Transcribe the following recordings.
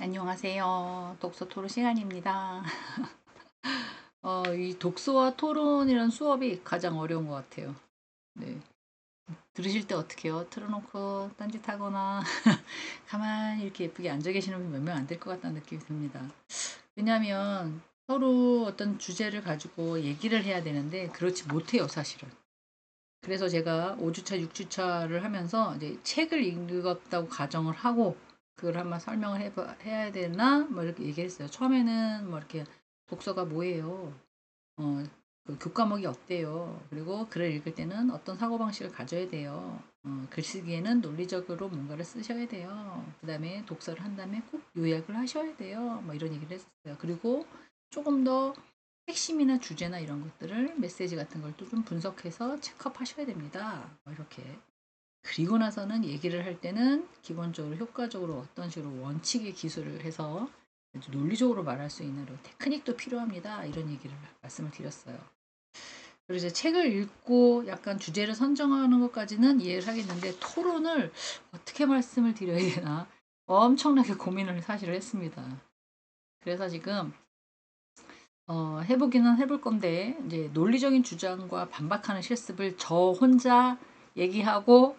안녕하세요. 독서 토론 시간입니다. 이 독서와 토론이라는 수업이 가장 어려운 것 같아요. 네. 들으실 때 어떻게 해요? 틀어놓고 딴짓하거나 가만히 이렇게 예쁘게 앉아 계시는 분 몇 명 안 될 것 같다는 느낌이 듭니다. 왜냐하면 서로 어떤 주제를 가지고 얘기를 해야 되는데 그렇지 못해요, 사실은. 그래서 제가 5주차, 6주차를 하면서 이제 책을 읽었다고 가정을 하고 그걸 한번 설명을 해야 되나? 뭐 이렇게 얘기했어요. 처음에는 뭐 이렇게 독서가 뭐예요? 어, 그 교과목이 어때요? 그리고 글을 읽을 때는 어떤 사고방식을 가져야 돼요? 글쓰기에는 논리적으로 뭔가를 쓰셔야 돼요. 그 다음에 독서를 한 다음에 꼭 요약을 하셔야 돼요. 뭐 이런 얘기를 했었어요. 그리고 조금 더 핵심이나 주제나 이런 것들을 메시지 같은 걸 또 좀 분석해서 체크업 하셔야 됩니다. 뭐 이렇게. 그리고 나서는 얘기를 할 때는 기본적으로 효과적으로 어떤 식으로 원칙의 기술을 해서 논리적으로 말할 수 있는 테크닉도 필요합니다. 이런 얘기를 말씀을 드렸어요. 그리고 이제 책을 읽고 약간 주제를 선정하는 것까지는 이해를 하겠는데 토론을 어떻게 말씀을 드려야 되나 엄청나게 고민을 사실 했습니다. 그래서 지금 해보기는 해볼 건데 이제 논리적인 주장과 반박하는 실습을 저 혼자 얘기하고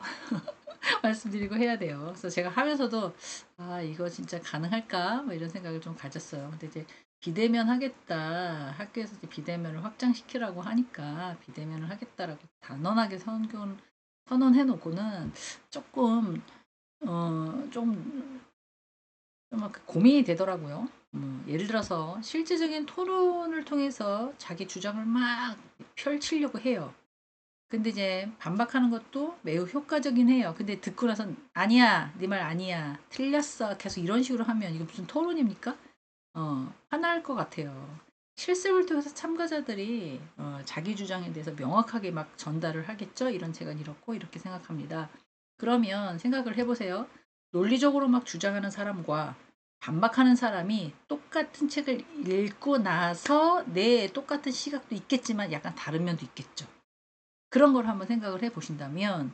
말씀드리고 해야 돼요. 그래서 제가 하면서도 아 이거 진짜 가능할까? 뭐 이런 생각을 좀 가졌어요. 근데 이제 비대면 하겠다 학교에서 이제 비대면을 확장시키라고 하니까 비대면을 하겠다라고 단언하게 선언해 놓고는 조금 좀 고민이 되더라고요. 예를 들어서 실질적인 토론을 통해서 자기 주장을 막 펼치려고 해요. 근데 이제 반박하는 것도 매우 효과적인 해요. 근데 듣고 나선 아니야, 네 말 아니야, 틀렸어. 계속 이런 식으로 하면 이거 무슨 토론입니까? 화날 것 같아요. 실습을 통해서 참가자들이 자기 주장에 대해서 명확하게 막 전달을 하겠죠. 이런 제가 이렇고 이렇게 생각합니다. 그러면 생각을 해보세요. 논리적으로 막 주장하는 사람과 반박하는 사람이 똑같은 책을 읽고 나서 내 똑같은 시각도 있겠지만 약간 다른 면도 있겠죠. 그런 걸 한번 생각을 해 보신다면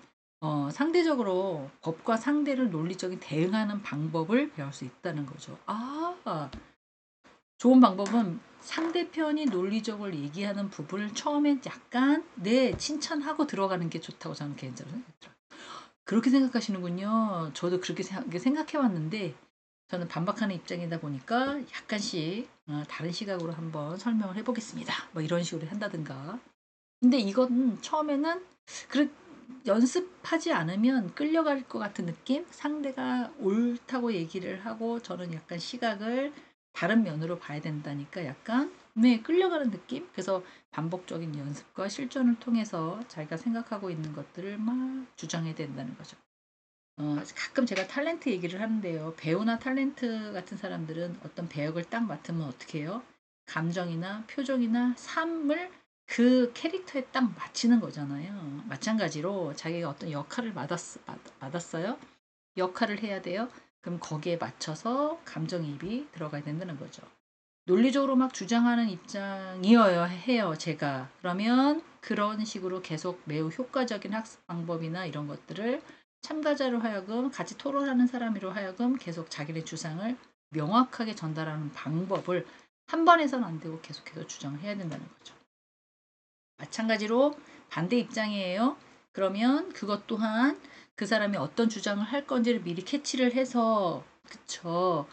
상대적으로 법과 상대를 논리적인 대응하는 방법을 배울 수 있다는 거죠. 좋은 방법은 상대편이 논리적으로 얘기하는 부분을 처음엔 약간 네 칭찬하고 들어가는 게 좋다고 저는 개인적으로 생각해요. 그렇게 생각하시는군요. 저도 그렇게 생각해 왔는데 저는 반박하는 입장이다 보니까 약간씩 다른 시각으로 한번 설명을 해보겠습니다. 뭐 이런 식으로 한다든가. 근데 이건 처음에는 그 연습하지 않으면 끌려갈 것 같은 느낌? 상대가 옳다고 얘기를 하고 저는 약간 시각을 다른 면으로 봐야 된다니까 약간 네, 끌려가는 느낌? 그래서 반복적인 연습과 실전을 통해서 자기가 생각하고 있는 것들을 막 주장해야 된다는 거죠. 가끔 제가 탤런트 얘기를 하는데요. 배우나 탤런트 같은 사람들은 어떤 배역을 딱 맡으면 어떻게 해요? 감정이나 표정이나 삶을 그 캐릭터에 딱 맞추는 거잖아요. 마찬가지로 자기가 어떤 역할을 받았어요. 역할을 해야 돼요. 그럼 거기에 맞춰서 감정이입이 들어가야 된다는 거죠. 논리적으로 막 주장하는 입장이어야 해요, 제가. 그러면 그런 식으로 계속 매우 효과적인 학습 방법이나 이런 것들을 참가자로 하여금 같이 토론하는 사람으로 하여금 계속 자기네 주장을 명확하게 전달하는 방법을 한 번 해서는 안 되고 계속해서 주장을 해야 된다는 거죠. 마찬가지로 반대 입장이에요. 그러면 그것 또한 그 사람이 어떤 주장을 할 건지를 미리 캐치를 해서 그쵸.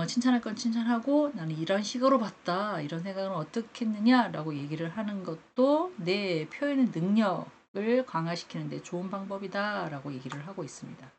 칭찬할 건 칭찬하고 나는 이런 식으로 봤다. 이런 생각은 어떻게 했느냐라고 얘기를 하는 것도 내 표현의 능력을 강화시키는 데 좋은 방법이다라고 얘기를 하고 있습니다.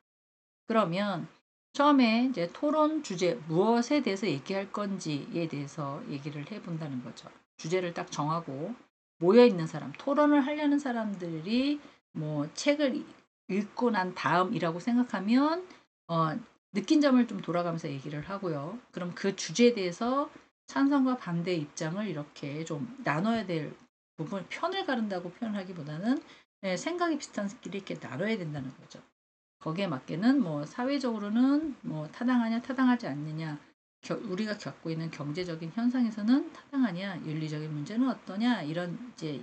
그러면 처음에 이제 토론 주제 무엇에 대해서 얘기할 건지에 대해서 얘기를 해본다는 거죠. 주제를 딱 정하고 모여 있는 사람, 토론을 하려는 사람들이 뭐 책을 읽고 난 다음이라고 생각하면 어, 느낀 점을 좀 돌아가면서 얘기를 하고요. 그럼 그 주제에 대해서 찬성과 반대 입장을 이렇게 좀 나눠야 될 부분, 편을 가른다고 표현하기보다는 생각이 비슷한 끼리 이렇게 나눠야 된다는 거죠. 거기에 맞게는 뭐 사회적으로는 뭐 타당하냐 타당하지 않느냐 우리가 겪고 있는 경제적인 현상에서는 타당하냐 윤리적인 문제는 어떠냐 이런 이제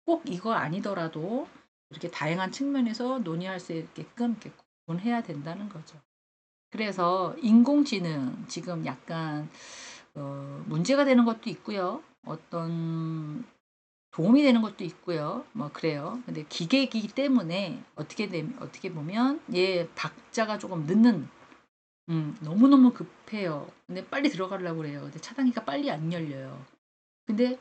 꼭 이거 아니더라도 이렇게 다양한 측면에서 논의할 수 있게끔 이렇게 구분해야 된다는 거죠. 그래서 인공지능 지금 약간 문제가 되는 것도 있고요. 어떤 도움이 되는 것도 있고요. 뭐 그래요. 근데 기계이기 때문에 어떻게 보면 얘 박자가 조금 늦는 너무너무 급해요. 근데 빨리 들어가려고 그래요. 근데 차단기가 빨리 안 열려요. 근데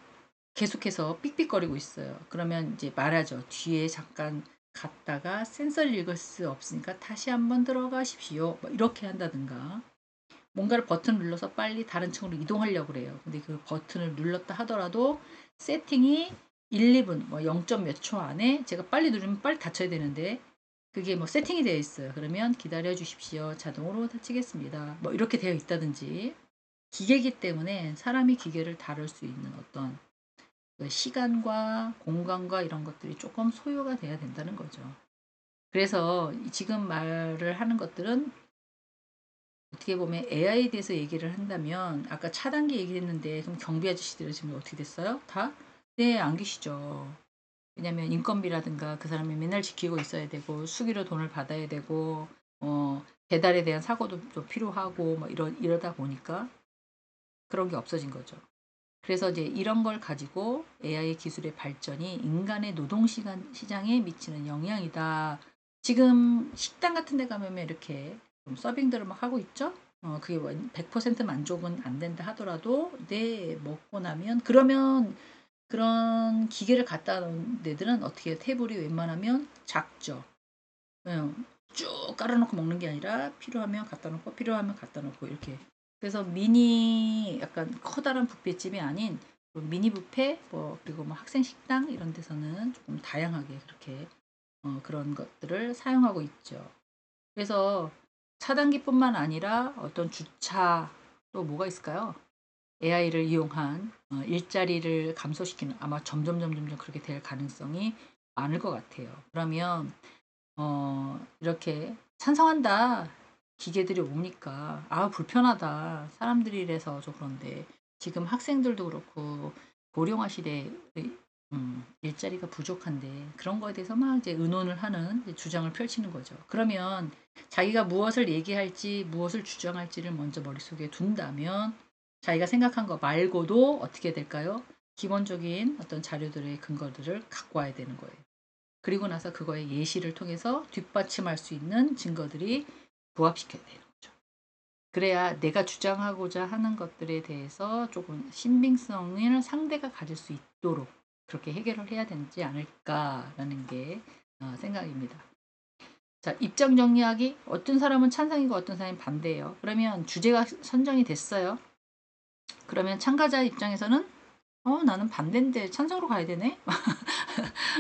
계속해서 삑삑거리고 있어요. 그러면 이제 말하죠. 뒤에 잠깐 갔다가 센서를 읽을 수 없으니까 다시 한번 들어가십시오. 뭐 이렇게 한다든가. 뭔가를 버튼을 눌러서 빨리 다른 층으로 이동하려고 그래요. 근데 그 버튼을 눌렀다 하더라도 세팅이 1, 2분, 뭐 0. 몇 초 안에 제가 빨리 누르면 빨리 닫혀야 되는데 그게 뭐 세팅이 되어 있어요. 그러면 기다려 주십시오. 자동으로 닫히겠습니다. 뭐 이렇게 되어 있다든지 기계이기 때문에 사람이 기계를 다룰 수 있는 어떤 그 시간과 공간과 이런 것들이 조금 소요가 돼야 된다는 거죠. 그래서 지금 말을 하는 것들은 어떻게 보면 AI에 대해서 얘기를 한다면 아까 차단기 얘기했는데 그럼 경비 아저씨들은 지금 어떻게 됐어요? 다? 네, 안 계시죠. 왜냐면 인건비라든가 그 사람이 맨날 지키고 있어야 되고 수기로 돈을 받아야 되고 배달에 대한 사고도 좀 필요하고 뭐 이러다 보니까 그런 게 없어진 거죠. 그래서 이제 이런 걸 가지고 AI 기술의 발전이 인간의 노동 시장에 미치는 영향이다. 지금 식당 같은 데 가면 이렇게 좀 서빙들을 막 하고 있죠. 그게 100% 만족은 안 된다 하더라도 네 먹고 나면 그러면 그런 기계를 갖다 놓은 데들은 어떻게 테이블이 웬만하면 작죠. 그냥 쭉 깔아놓고 먹는 게 아니라 필요하면 갖다 놓고 필요하면 갖다 놓고 이렇게. 그래서 미니 약간 커다란 뷔페집이 아닌 뭐 미니 뷔페 뭐 그리고 뭐 학생 식당 이런 데서는 조금 다양하게 그렇게 그런 것들을 사용하고 있죠. 그래서 차단기뿐만 아니라 어떤 주차 또 뭐가 있을까요? AI를 이용한 일자리를 감소시키는 아마 점점 그렇게 될 가능성이 많을 것 같아요. 그러면 이렇게 찬성한다. 기계들이 오니까 아 불편하다. 사람들이 이래서 좀 그런데 지금 학생들도 그렇고 고령화 시대에 일자리가 부족한데 그런 거에 대해서 막 이제 의논을 하는 이제 주장을 펼치는 거죠. 그러면 자기가 무엇을 얘기할지 무엇을 주장할지를 먼저 머릿속에 둔다면 자기가 생각한 거 말고도 어떻게 될까요? 기본적인 어떤 자료들의 근거들을 갖고 와야 되는 거예요. 그리고 나서 그거의 예시를 통해서 뒷받침할 수 있는 증거들이 부합시켜야 되는 거죠. 그래야 내가 주장하고자 하는 것들에 대해서 조금 신빙성을 상대가 가질 수 있도록 그렇게 해결을 해야 되지 않을까라는 게 생각입니다. 자, 입장 정리하기. 어떤 사람은 찬성이고 어떤 사람은 반대예요. 그러면 주제가 선정이 됐어요. 그러면 참가자 입장에서는 나는 반대인데 찬성으로 가야 되네?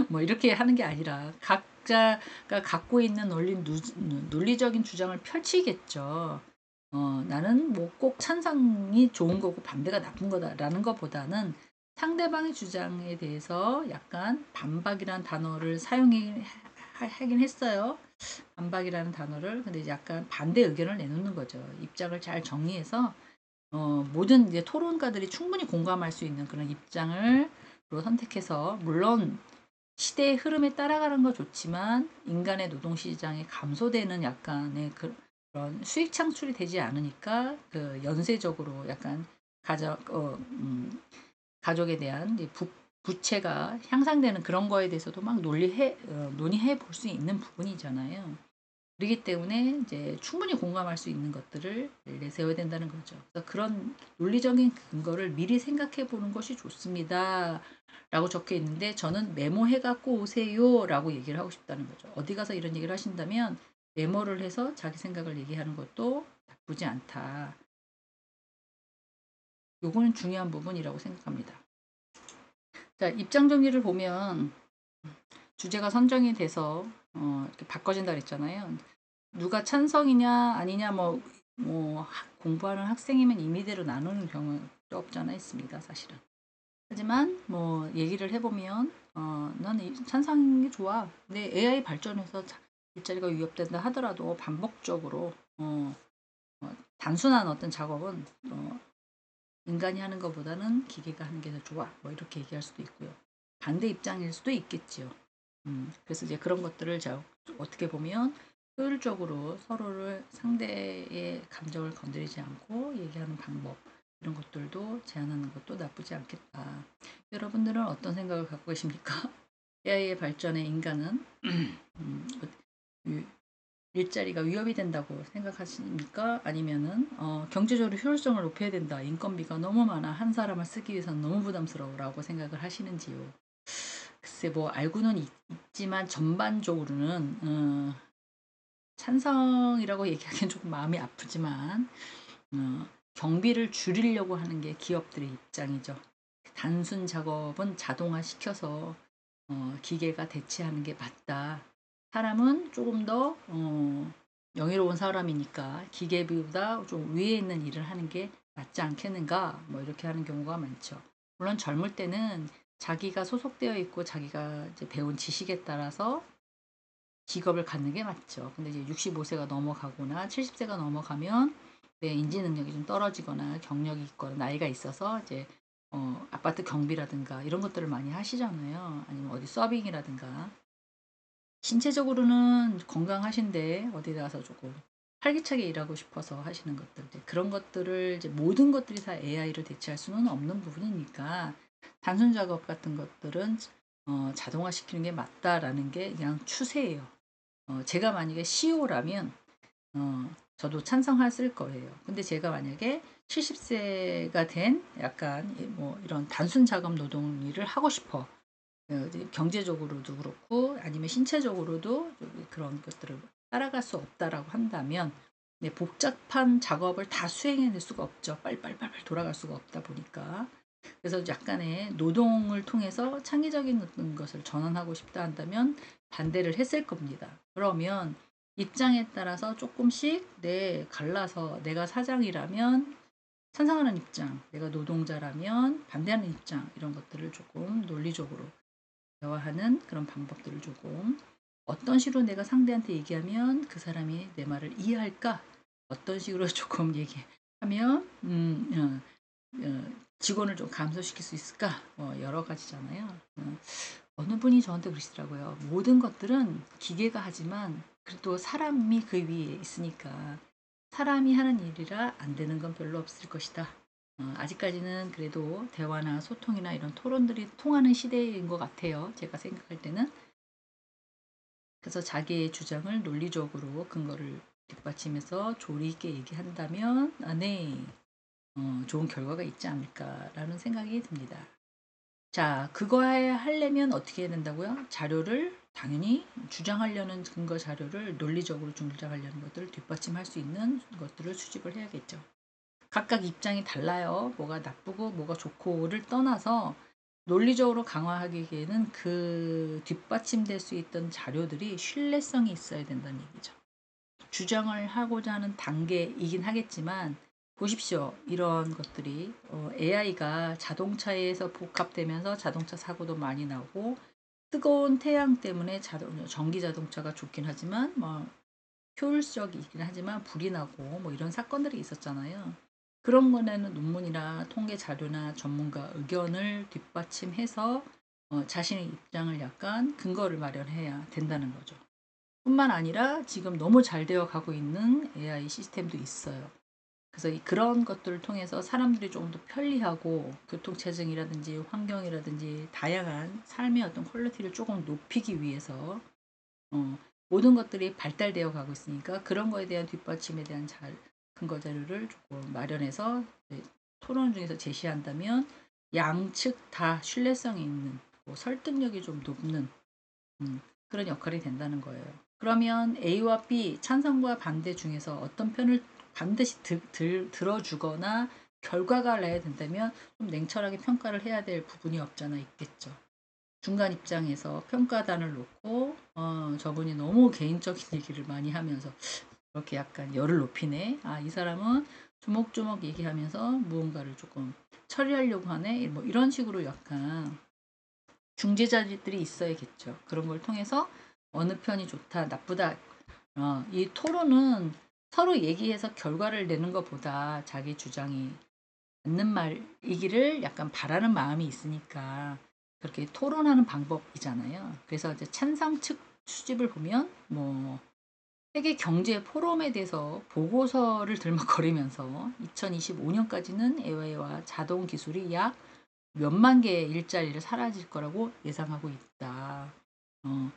뭐 이렇게 하는 게 아니라 각자가 갖고 있는 논리적인 주장을 펼치겠죠. 나는 뭐 꼭 찬성이 좋은 거고 반대가 나쁜 거다라는 것보다는 상대방의 주장에 대해서 약간 반박이라는 단어를 하긴 했어요. 반박이라는 단어를. 근데 약간 반대 의견을 내놓는 거죠. 입장을 잘 정리해서 모든 이제 토론가들이 충분히 공감할 수 있는 그런 입장을 선택해서 물론 시대의 흐름에 따라가는 거 좋지만 인간의 노동시장에 감소되는 약간의 그런 수익 창출이 되지 않으니까 그 연쇄적으로 약간 가족에 대한 부채가 향상되는 그런 거에 대해서도 막 논의해 볼 수 있는 부분이잖아요. 그렇기 때문에 이제 충분히 공감할 수 있는 것들을 내세워야 된다는 거죠. 그래서 그런 논리적인 근거를 미리 생각해 보는 것이 좋습니다. 라고 적혀 있는데 저는 메모해 갖고 오세요 라고 얘기를 하고 싶다는 거죠. 어디 가서 이런 얘기를 하신다면 메모를 해서 자기 생각을 얘기하는 것도 나쁘지 않다. 요거는 중요한 부분이라고 생각합니다. 자, 입장 정리를 보면 주제가 선정이 돼서 이렇게 바꿔진다 그랬잖아요. 누가 찬성이냐 아니냐 공부하는 학생이면 임의대로 나누는 경우도 없잖아 있습니다 사실은. 하지만 뭐 얘기를 해보면 나는 찬성인 게 좋아. 근데 AI 발전해서 일자리가 위협된다 하더라도 반복적으로 단순한 어떤 작업은 인간이 하는 것보다는 기계가 하는 게 더 좋아. 뭐 이렇게 얘기할 수도 있고요. 반대 입장일 수도 있겠지요. 그래서 이제 그런 것들을 어떻게 보면 효율적으로 서로를 상대의 감정을 건드리지 않고 얘기하는 방법 이런 것들도 제안하는 것도 나쁘지 않겠다. 여러분들은 어떤 생각을 갖고 계십니까? AI의 발전에 인간은 유- 일자리가 위협이 된다고 생각하십니까? 아니면은 경제적으로 효율성을 높여야 된다. 인건비가 너무 많아. 한 사람을 쓰기 위해서는 너무 부담스러워라고 생각을 하시는지요? 글쎄 뭐 알고는 있지만 전반적으로는 찬성이라고 얘기하기엔 조금 마음이 아프지만 경비를 줄이려고 하는 게 기업들의 입장이죠. 단순 작업은 자동화시켜서 기계가 대체하는 게 맞다. 사람은 조금 더 영예로운 사람이니까 기계보다 좀 위에 있는 일을 하는 게 맞지 않겠는가? 뭐 이렇게 하는 경우가 많죠. 물론 젊을 때는 자기가 소속되어 있고 자기가 이제 배운 지식에 따라서 직업을 갖는 게 맞죠. 근데 이제 65세가 넘어가거나 70세가 넘어가면 내 인지 능력이 좀 떨어지거나 경력이 있거나 나이가 있어서 이제 아파트 경비라든가 이런 것들을 많이 하시잖아요. 아니면 어디 서빙이라든가 신체적으로는 건강하신데 어디 가서 조금 활기차게 일하고 싶어서 하시는 것들 이제 그런 것들을 이제 모든 것들이 다 AI로 대체할 수는 없는 부분이니까 단순 작업 같은 것들은 자동화시키는 게 맞다라는 게 그냥 추세예요. 제가 만약에 CEO라면 저도 찬성했을 거예요. 근데 제가 만약에 70세가 된 약간 뭐 이런 단순 작업 노동 일을 하고 싶어. 경제적으로도 그렇고 아니면 신체적으로도 그런 것들을 따라갈 수 없다라고 한다면 네, 복잡한 작업을 다 수행해낼 수가 없죠. 빨빨빨빨 돌아갈 수가 없다 보니까. 그래서 약간의 노동을 통해서 창의적인 어떤 것을 전환하고 싶다 한다면 반대를 했을 겁니다. 그러면 입장에 따라서 조금씩 갈라서 내가 사장이라면 찬성하는 입장, 내가 노동자라면 반대하는 입장 이런 것들을 조금 논리적으로 대화하는 그런 방법들을 조금 어떤 식으로 내가 상대한테 얘기하면 그 사람이 내 말을 이해할까? 어떤 식으로 조금 얘기하면 직원을 좀 감소시킬 수 있을까? 여러 가지잖아요. 어느 분이 저한테 그러시더라고요. 모든 것들은 기계가 하지만 그래도 사람이 그 위에 있으니까 사람이 하는 일이라 안 되는 건 별로 없을 것이다. 아직까지는 그래도 대화나 소통이나 이런 토론들이 통하는 시대인 것 같아요. 제가 생각할 때는. 그래서 자기의 주장을 논리적으로 근거를 뒷받침해서 조리 있게 얘기한다면 네. 좋은 결과가 있지 않을까라는 생각이 듭니다. 자, 그거 하려면 어떻게 해야 된다고요? 자료를 당연히 주장하려는 근거 자료를 논리적으로 주장하려는 것들을 뒷받침할 수 있는 것들을 수집을 해야겠죠. 각각 입장이 달라요. 뭐가 나쁘고 뭐가 좋고를 떠나서 논리적으로 강화하기에는 그 뒷받침될 수 있던 자료들이 신뢰성이 있어야 된다는 얘기죠. 주장을 하고자 하는 단계이긴 하겠지만 보십시오. 이런 것들이 AI가 자동차에서 복합되면서 자동차 사고도 많이 나고 뜨거운 태양 때문에 전기 자동차가 좋긴 하지만 뭐 효율적이긴 하지만 불이 나고 뭐 이런 사건들이 있었잖아요. 그런 거에는 논문이나 통계 자료나 전문가 의견을 뒷받침해서 자신의 입장을 약간 근거를 마련해야 된다는 거죠. 뿐만 아니라 지금 너무 잘 되어 가고 있는 AI 시스템도 있어요. 그래서 그런 것들을 통해서 사람들이 조금 더 편리하고 교통체증이라든지 환경이라든지 다양한 삶의 어떤 퀄리티를 조금 높이기 위해서 모든 것들이 발달되어 가고 있으니까 그런 거에 대한 뒷받침에 대한 근거 자료를 조금 마련해서 토론 중에서 제시한다면 양측 다 신뢰성이 있는 설득력이 좀 높는 그런 역할이 된다는 거예요. 그러면 A와 B 찬성과 반대 중에서 어떤 편을 반드시 들어주거나 결과가 나야 된다면 좀 냉철하게 평가를 해야 될 부분이 없잖아 있겠죠. 중간 입장에서 평가단을 놓고 저분이 너무 개인적인 얘기를 많이 하면서 그렇게 약간 열을 높이네. 아, 이 사람은 조목조목 얘기하면서 무언가를 조금 처리하려고 하네. 뭐 이런 식으로 약간 중재자들이 있어야겠죠. 그런 걸 통해서 어느 편이 좋다, 나쁘다. 이 토론은 서로 얘기해서 결과를 내는 것보다 자기 주장이 맞는 말이기를 약간 바라는 마음이 있으니까 그렇게 토론하는 방법이잖아요. 그래서 이제 찬성 측 수집을 보면 뭐 세계 경제 포럼에 대해서 보고서를 들먹거리면서 2025년까지는 AI와 자동 기술이 약 몇만 개의 일자리를 사라질 거라고 예상하고 있다. 어,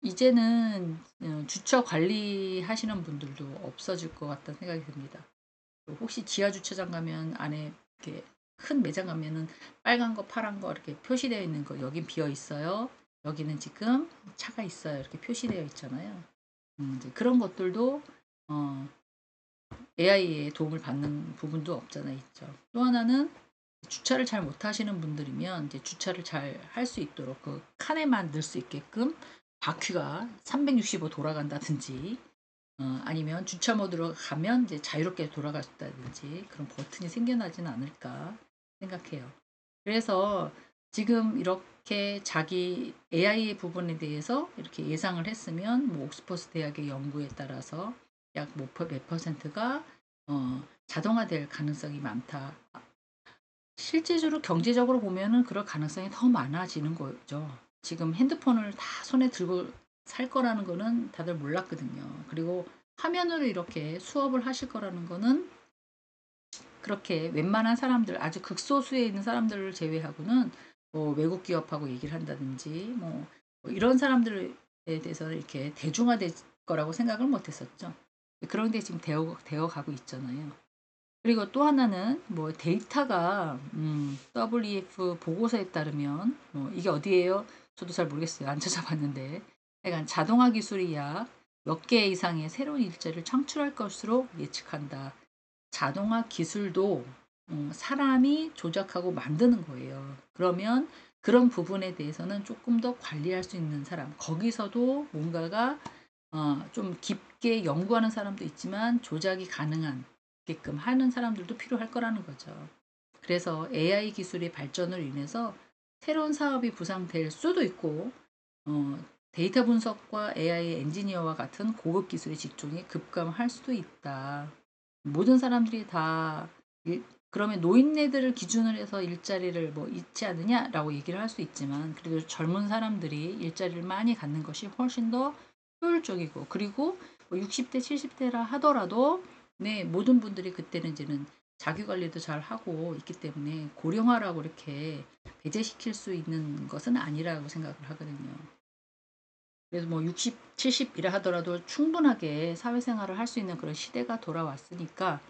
이제는 주차 관리하시는 분들도 없어질 것 같다는 생각이 듭니다. 혹시 지하 주차장 가면 안에 이렇게 큰 매장 가면은 빨간 거, 파란 거 이렇게 표시되어 있는 거, 여긴 비어 있어요. 여기는 지금 차가 있어요. 이렇게 표시되어 있잖아요. 이제 그런 것들도 AI의 도움을 받는 부분도 없잖아 있죠. 또 하나는 주차를 잘 못하시는 분들이면 이제 주차를 잘 할 수 있도록 그 칸에만 넣을 수 있게끔 바퀴가 365 돌아간다든지 아니면 주차 모드로 가면 이제 자유롭게 돌아갔다든지 그런 버튼이 생겨나지는 않을까 생각해요. 그래서 지금 이렇게 자기 AI 부분에 대해서 이렇게 예상을 했으면 뭐 옥스퍼드 대학의 연구에 따라서 약 몇 퍼센트가 자동화될 가능성이 많다. 실제적으로 경제적으로 보면은 그럴 가능성이 더 많아지는 거죠. 지금 핸드폰을 다 손에 들고 살 거라는 거는 다들 몰랐거든요. 그리고 화면으로 이렇게 수업을 하실 거라는 거는 그렇게 웬만한 사람들, 아주 극소수에 있는 사람들을 제외하고는 뭐 외국 기업하고 얘기를 한다든지 뭐 이런 사람들에 대해서 이렇게 대중화될 거라고 생각을 못 했었죠. 그런 게 지금 되어 가고 있잖아요. 그리고 또 하나는 뭐 데이터가 WEF 보고서에 따르면 뭐 이게 어디예요? 저도 잘 모르겠어요. 안 찾아봤는데. 약간 자동화 기술이 약 몇 개 이상의 새로운 일자리를 창출할 것으로 예측한다. 자동화 기술도 사람이 조작하고 만드는 거예요. 그러면 그런 부분에 대해서는 조금 더 관리할 수 있는 사람, 거기서도 뭔가가 좀 깊게 연구하는 사람도 있지만 조작이 가능한 게끔 하는 사람들도 필요할 거라는 거죠. 그래서 AI 기술의 발전으로 인해서 새로운 사업이 부상될 수도 있고 데이터 분석과 AI 엔지니어와 같은 고급 기술의 직종이 급감할 수도 있다. 모든 사람들이 다 그러면 노인네들을 기준으로 해서 일자리를 뭐 있지 않느냐라고 얘기를 할 수 있지만 그래도 젊은 사람들이 일자리를 많이 갖는 것이 훨씬 더 효율적이고 그리고 뭐 60대 70대라 하더라도 네 모든 분들이 그때는 이제는 자기 관리도 잘 하고 있기 때문에 고령화라고 이렇게 배제시킬 수 있는 것은 아니라고 생각을 하거든요. 그래서 뭐 60, 70이라 하더라도 충분하게 사회생활을 할 수 있는 그런 시대가 돌아왔으니까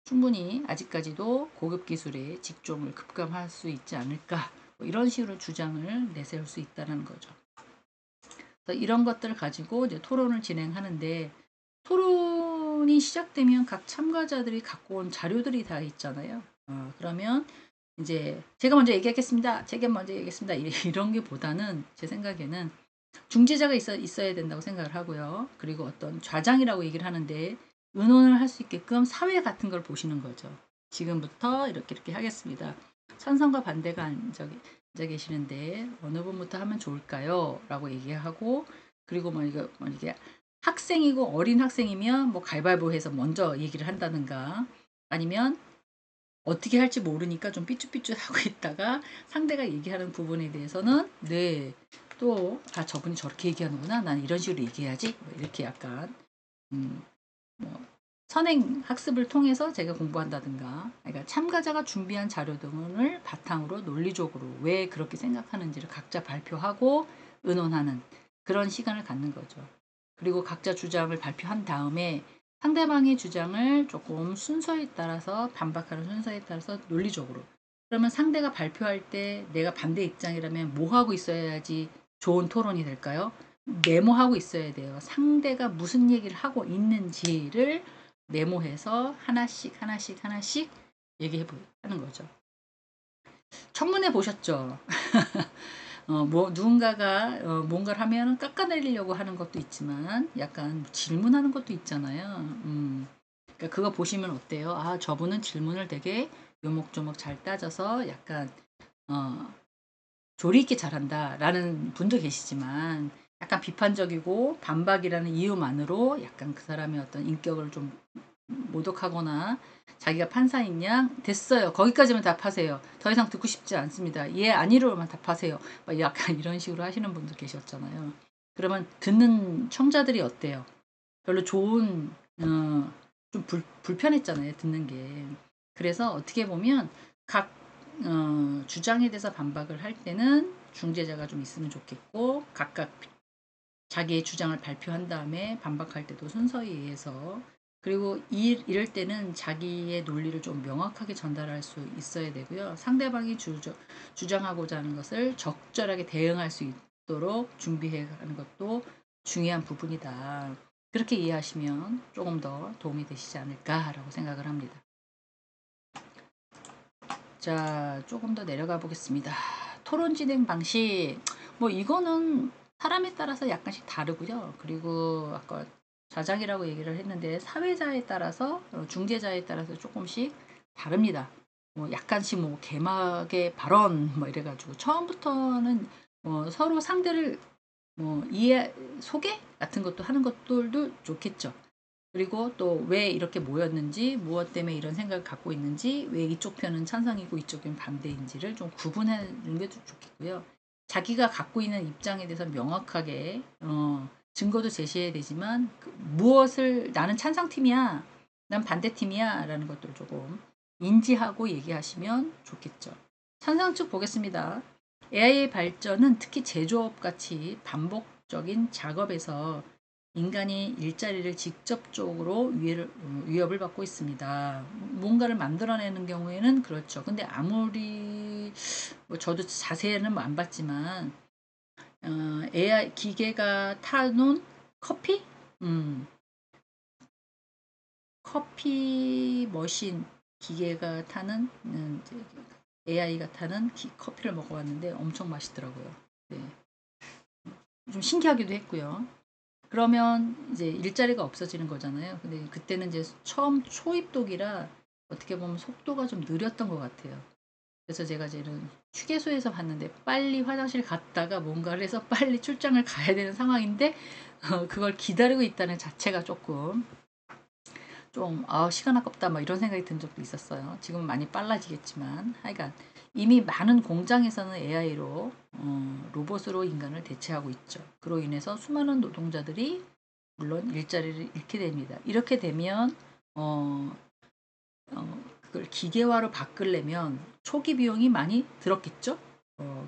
충분히 아직까지도 고급 기술의 직종을 급감할 수 있지 않을까 뭐 이런 식으로 주장을 내세울 수 있다는 거죠. 그래서 이런 것들을 가지고 이제 토론을 진행하는데 토론이 시작되면 각 참가자들이 갖고 온 자료들이 다 있잖아요. 그러면 이제 제가 먼저 얘기하겠습니다. 제가 먼저 얘기하겠습니다. 이런 게 보다는 제 생각에는 중재자가 있어야 된다고 생각을 하고요. 그리고 어떤 좌장이라고 얘기를 하는데 의논을 할 수 있게끔 사회 같은 걸 보시는 거죠. 지금부터 이렇게 하겠습니다. 찬성과 반대가 앉아 계시는데 어느 분부터 하면 좋을까요? 라고 얘기하고 그리고 뭐 이게 학생이고 어린 학생이면 뭐 가위바위보 해서 먼저 얘기를 한다든가 아니면 어떻게 할지 모르니까 좀 삐죽삐죽하고 있다가 상대가 얘기하는 부분에 대해서는 네, 또 저분이 저렇게 얘기하는구나. 난 이런 식으로 얘기해야지. 뭐 이렇게 약간 음, 뭐 선행 학습을 통해서 제가 공부한다든가 그러니까 참가자가 준비한 자료 등을 바탕으로 논리적으로 왜 그렇게 생각하는지를 각자 발표하고 의논하는 그런 시간을 갖는 거죠. 그리고 각자 주장을 발표한 다음에 상대방의 주장을 조금 순서에 따라서 반박하는 순서에 따라서 논리적으로 그러면 상대가 발표할 때 내가 반대 입장이라면 뭐 하고 있어야지 좋은 토론이 될까요? 메모하고 있어야 돼요. 상대가 무슨 얘기를 하고 있는지를 메모해서 하나씩 하나씩 하나씩 얘기해 하는 거죠. 청문회 보셨죠? 뭐 누군가가 뭔가를 하면 깎아내리려고 하는 것도 있지만 약간 질문하는 것도 있잖아요. 그러니까 그거 보시면 어때요? 아, 저분은 질문을 되게 요목조목 잘 따져서 약간 어, 조리 있게 잘한다라는 분도 계시지만 약간 비판적이고 반박이라는 이유만으로 약간 그 사람의 어떤 인격을 좀 모독하거나 자기가 판사인 양 됐어요. 거기까지만 답하세요. 더 이상 듣고 싶지 않습니다. 예, 아니로만 답하세요. 막 약간 이런 식으로 하시는 분들 계셨잖아요. 그러면 듣는 청자들이 어때요? 별로 좋은 좀 불편했잖아요. 듣는 게. 그래서 어떻게 보면 각 주장에 대해서 반박을 할 때는 중재자가 좀 있으면 좋겠고 각각 자기의 주장을 발표한 다음에 반박할 때도 순서에 의해서 그리고 이럴 때는 자기의 논리를 좀 명확하게 전달할 수 있어야 되고요. 상대방이 주장하고자 하는 것을 적절하게 대응할 수 있도록 준비해 가는 것도 중요한 부분이다. 그렇게 이해하시면 조금 더 도움이 되시지 않을까라고 생각을 합니다. 자, 조금 더 내려가 보겠습니다. 토론 진행 방식. 뭐 이거는 사람에 따라서 약간씩 다르고요. 그리고 아까 자장이라고 얘기를 했는데 사회자에 따라서 중재자에 따라서 조금씩 다릅니다. 뭐 약간씩 뭐 개막의 발언 뭐 이래가지고 처음부터는 서로 상대를 이해 소개 같은 것도 하는 것들도 좋겠죠. 그리고 또 왜 이렇게 모였는지, 무엇 때문에 이런 생각을 갖고 있는지, 왜 이쪽 편은 찬성이고 이쪽 편은 반대인지를 좀 구분하는 게 좋겠고요. 자기가 갖고 있는 입장에 대해서 명확하게 증거도 제시해야 되지만 무엇을 나는 찬성팀이야, 난 반대팀이야 라는 것들을 조금 인지하고 얘기하시면 좋겠죠. 찬성 측 보겠습니다. AI의 발전은 특히 제조업 같이 반복적인 작업에서 인간이 일자리를 직접적으로 위협을 받고 있습니다. 뭔가를 만들어내는 경우에는 그렇죠. 근데 아무리 뭐 저도 자세히는 안 봤지만 AI 기계가 타놓은 커피, 커피 머신 기계가 타는 AI가 타는 커피를 먹어봤는데 엄청 맛있더라고요. 네. 좀 신기하기도 했고요. 그러면 이제 일자리가 없어지는 거잖아요. 근데 그때는 이제 처음 초입독이라 어떻게 보면 속도가 좀 느렸던 것 같아요. 그래서 제가 이제는 휴게소에서 봤는데 빨리 화장실 갔다가 뭔가를 해서 빨리 출장을 가야 되는 상황인데 그걸 기다리고 있다는 자체가 조금 좀 시간 아깝다 막 이런 생각이 든 적도 있었어요. 지금은 많이 빨라지겠지만 하여간 이미 많은 공장에서는 AI로 로봇으로 인간을 대체하고 있죠. 그로 인해서 수많은 노동자들이 물론 일자리를 잃게 됩니다. 이렇게 되면 그걸 기계화로 바꾸려면 초기 비용이 많이 들었겠죠?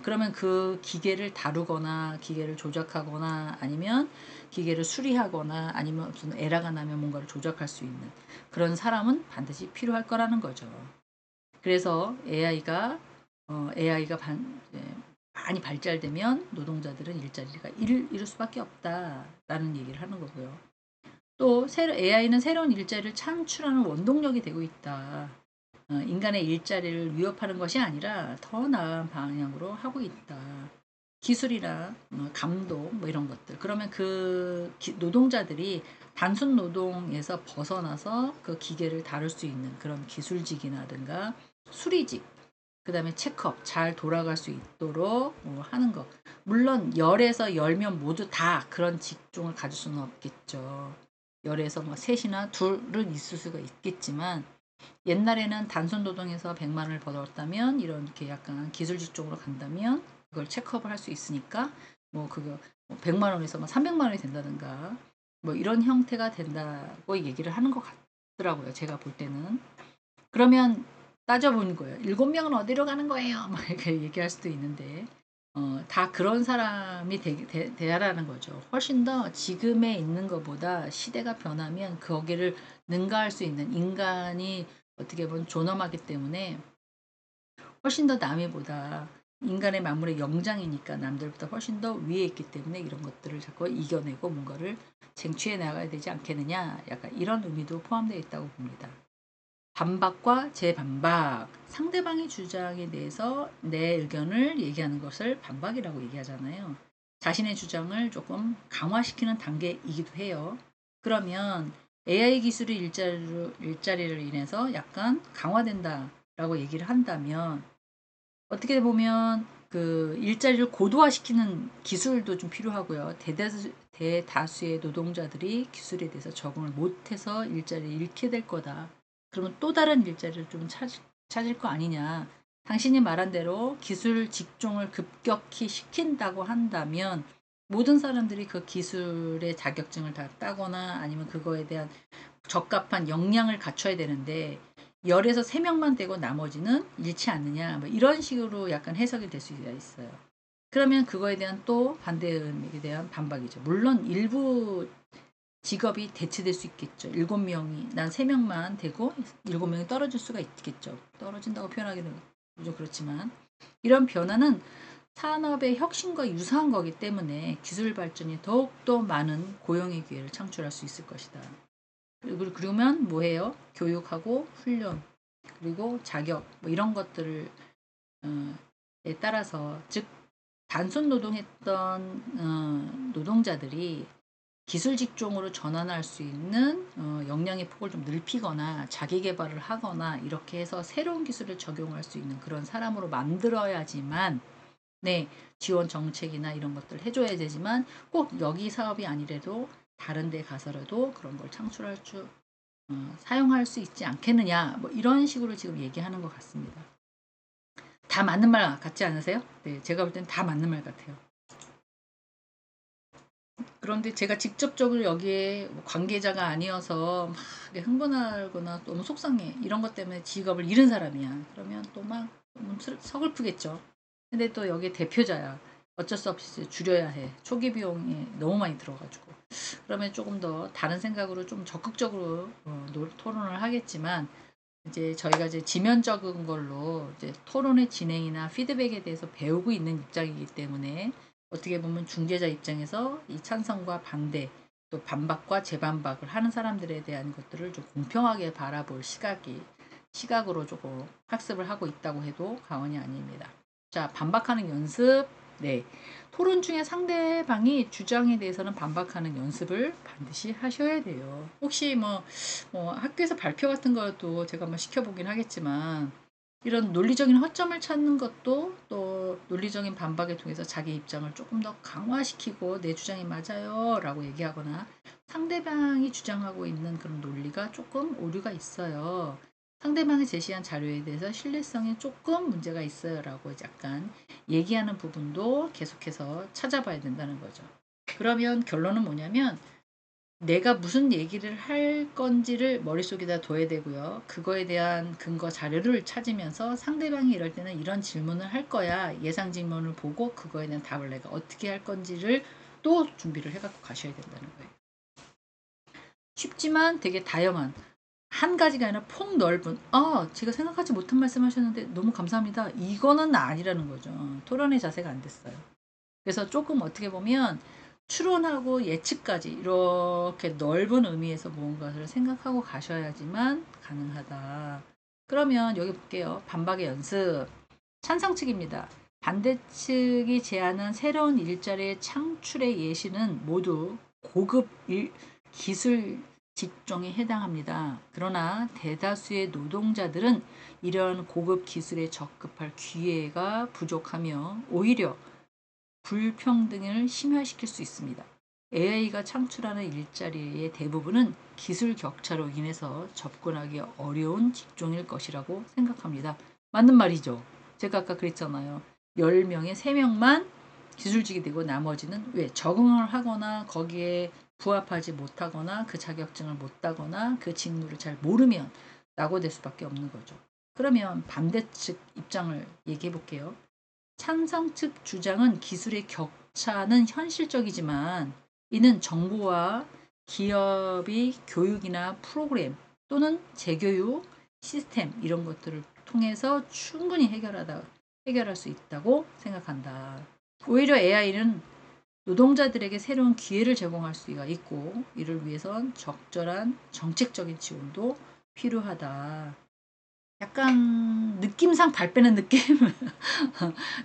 그러면 그 기계를 다루거나 기계를 조작하거나 아니면 기계를 수리하거나 아니면 무슨 에러가 나면 뭔가를 조작할 수 있는 그런 사람은 반드시 필요할 거라는 거죠. 그래서 AI가 많이 발달되면 노동자들은 일자리가 잃을 수밖에 없다라는 얘기를 하는 거고요. 또 AI는 새로운 일자리를 창출하는 원동력이 되고 있다. 인간의 일자리를 위협하는 것이 아니라 더 나은 방향으로 하고 있다. 기술이나 감독 뭐 이런 것들. 그러면 그 노동자들이 단순 노동에서 벗어나서 그 기계를 다룰 수 있는 그런 기술직이라든가 수리직, 그 다음에 체크업 잘 돌아갈 수 있도록 하는 것. 물론 열에서 10명 모두 다 그런 직종을 가질 수는 없겠죠. 열에서 뭐 셋이나 둘은 있을 수가 있겠지만 옛날에는 단순 노동에서 100만 원을 벌었다면 이렇게 약간 기술 직종으로 간다면 그걸 체크업을 할 수 있으니까 뭐 그거 100만 원에서 막 300만 원이 된다든가 뭐 이런 형태가 된다고 얘기를 하는 것 같더라고요. 제가 볼 때는. 그러면 따져보는 거예요. 7명은 어디로 가는 거예요? 막 이렇게 얘기할 수도 있는데 다 그런 사람이 되라는 거죠. 훨씬 더 지금에 있는 것보다 시대가 변하면 거기를 능가할 수 있는 인간이 어떻게 보면 존엄하기 때문에 훨씬 더 남이보다 인간의 만물의 영장이니까 남들보다 훨씬 더 위에 있기 때문에 이런 것들을 자꾸 이겨내고 뭔가를 쟁취해 나가야 되지 않겠느냐 약간 이런 의미도 포함되어 있다고 봅니다. 반박과 재반박, 상대방의 주장에 대해서 내 의견을 얘기하는 것을 반박이라고 얘기하잖아요. 자신의 주장을 조금 강화시키는 단계이기도 해요. 그러면 AI 기술의 일자리를 인해서 약간 강화된다라고 얘기를 한다면 어떻게 보면 그 일자리를 고도화시키는 기술도 좀 필요하고요. 대다수의 노동자들이 기술에 대해서 적응을 못해서 일자리를 잃게 될 거다. 그러면 또 다른 일자리를 좀 찾을 거 아니냐. 당신이 말한 대로 기술 직종을 급격히 시킨다고 한다면 모든 사람들이 그 기술의 자격증을 다 따거나 아니면 그거에 대한 적합한 역량을 갖춰야 되는데 10에서 3명만 되고 나머지는 잃지 않느냐 뭐 이런 식으로 약간 해석이 될 수가 있어요. 그러면 그거에 대한 또 반대에 대한 반박이죠. 물론 일부 직업이 대체될 수 있겠죠. 7명이 난 3명만 되고 7명이 떨어질 수가 있겠죠. 떨어진다고 표현하기는 좀 그렇지만 이런 변화는 산업의 혁신과 유사한 거기 때문에 기술 발전이 더욱더 많은 고용의 기회를 창출할 수 있을 것이다. 그러면 뭐해요? 교육하고 훈련 그리고 자격 뭐 이런 것들을 에 따라서 즉 단순 노동했던 노동자들이 기술 직종으로 전환할 수 있는 역량의 폭을 좀 넓히거나 자기 개발을 하거나 이렇게 해서 새로운 기술을 적용할 수 있는 그런 사람으로 만들어야지만 네, 지원 정책이나 이런 것들 해줘야 되지만 꼭 여기 사업이 아니래도 다른 데 가서라도 그런 걸 창출할 수 사용할 수 있지 않겠느냐 뭐 이런 식으로 지금 얘기하는 것 같습니다. 다 맞는 말 같지 않으세요? 네, 제가 볼 땐 다 맞는 말 같아요. 그런데 제가 직접적으로 여기에 뭐 관계자가 아니어서 막 흥분하거나 너무 속상해 이런 것 때문에 직업을 잃은 사람이야. 그러면 또 막 서글프겠죠. 근데 또 여기 대표자야. 어쩔 수 없이 줄여야 해. 초기 비용이 너무 많이 들어가지고. 그러면 조금 더 다른 생각으로 좀 적극적으로 토론을 하겠지만 이제 저희가 이제 지면적인 걸로 이제 토론의 진행이나 피드백에 대해서 배우고 있는 입장이기 때문에 어떻게 보면 중재자 입장에서 이 찬성과 반대 또 반박과 재반박을 하는 사람들에 대한 것들을 좀 공평하게 바라볼 시각으로 조금 학습을 하고 있다고 해도 과언이 아닙니다. 자, 반박하는 연습. 네. 토론 중에 상대방이 주장에 대해서는 반박하는 연습을 반드시 하셔야 돼요. 혹시 학교에서 발표 같은 것도 제가 한번 시켜보긴 하겠지만 이런 논리적인 허점을 찾는 것도 또 논리적인 반박을 통해서 자기 입장을 조금 더 강화시키고 내 주장이 맞아요 라고 얘기하거나 상대방이 주장하고 있는 그런 논리가 조금 오류가 있어요. 상대방이 제시한 자료에 대해서 신뢰성에 조금 문제가 있어요 라고 약간 얘기하는 부분도 계속해서 찾아봐야 된다는 거죠. 그러면 결론은 뭐냐면 내가 무슨 얘기를 할 건지를 머릿속에다 둬야 되고요. 그거에 대한 근거 자료를 찾으면서 상대방이 이럴 때는 이런 질문을 할 거야. 예상 질문을 보고 그거에 대한 답을 내가 어떻게 할 건지를 또 준비를 해갖고 가셔야 된다는 거예요. 쉽지만 되게 다양한 한 가지가 아니라 폭넓은 제가 생각하지 못한 말씀하셨는데 너무 감사합니다. 이거는 아니라는 거죠. 토론의 자세가 안 됐어요. 그래서 조금 어떻게 보면 추론하고 예측까지 이렇게 넓은 의미에서 무언가를 생각하고 가셔야지만 가능하다. 그러면 여기 볼게요. 반박의 연습. 찬성 측입니다. 반대 측이 제안한 새로운 일자리의 창출의 예시는 모두 고급 기술 직종에 해당합니다. 그러나 대다수의 노동자들은 이런 고급 기술에 접근할 기회가 부족하며 오히려 불평등을 심화시킬 수 있습니다. AI가 창출하는 일자리의 대부분은 기술 격차로 인해서 접근하기 어려운 직종일 것이라고 생각합니다. 맞는 말이죠. 제가 아까 그랬잖아요. 10명에 3명만 기술직이 되고 나머지는 왜 적응을 하거나 거기에 부합하지 못하거나 그 자격증을 못 따거나 그 직무를 잘 모르면 낙오될 수밖에 없는 거죠. 그러면 반대 측 입장을 얘기해 볼게요. 찬성 측 주장은 기술의 격차는 현실적이지만 이는 정부와 기업이 교육이나 프로그램 또는 재교육 시스템 이런 것들을 통해서 충분히 해결할 수 있다고 생각한다. 오히려 AI는 노동자들에게 새로운 기회를 제공할 수가 있고 이를 위해선 적절한 정책적인 지원도 필요하다. 약간 느낌상 발 빼는 느낌?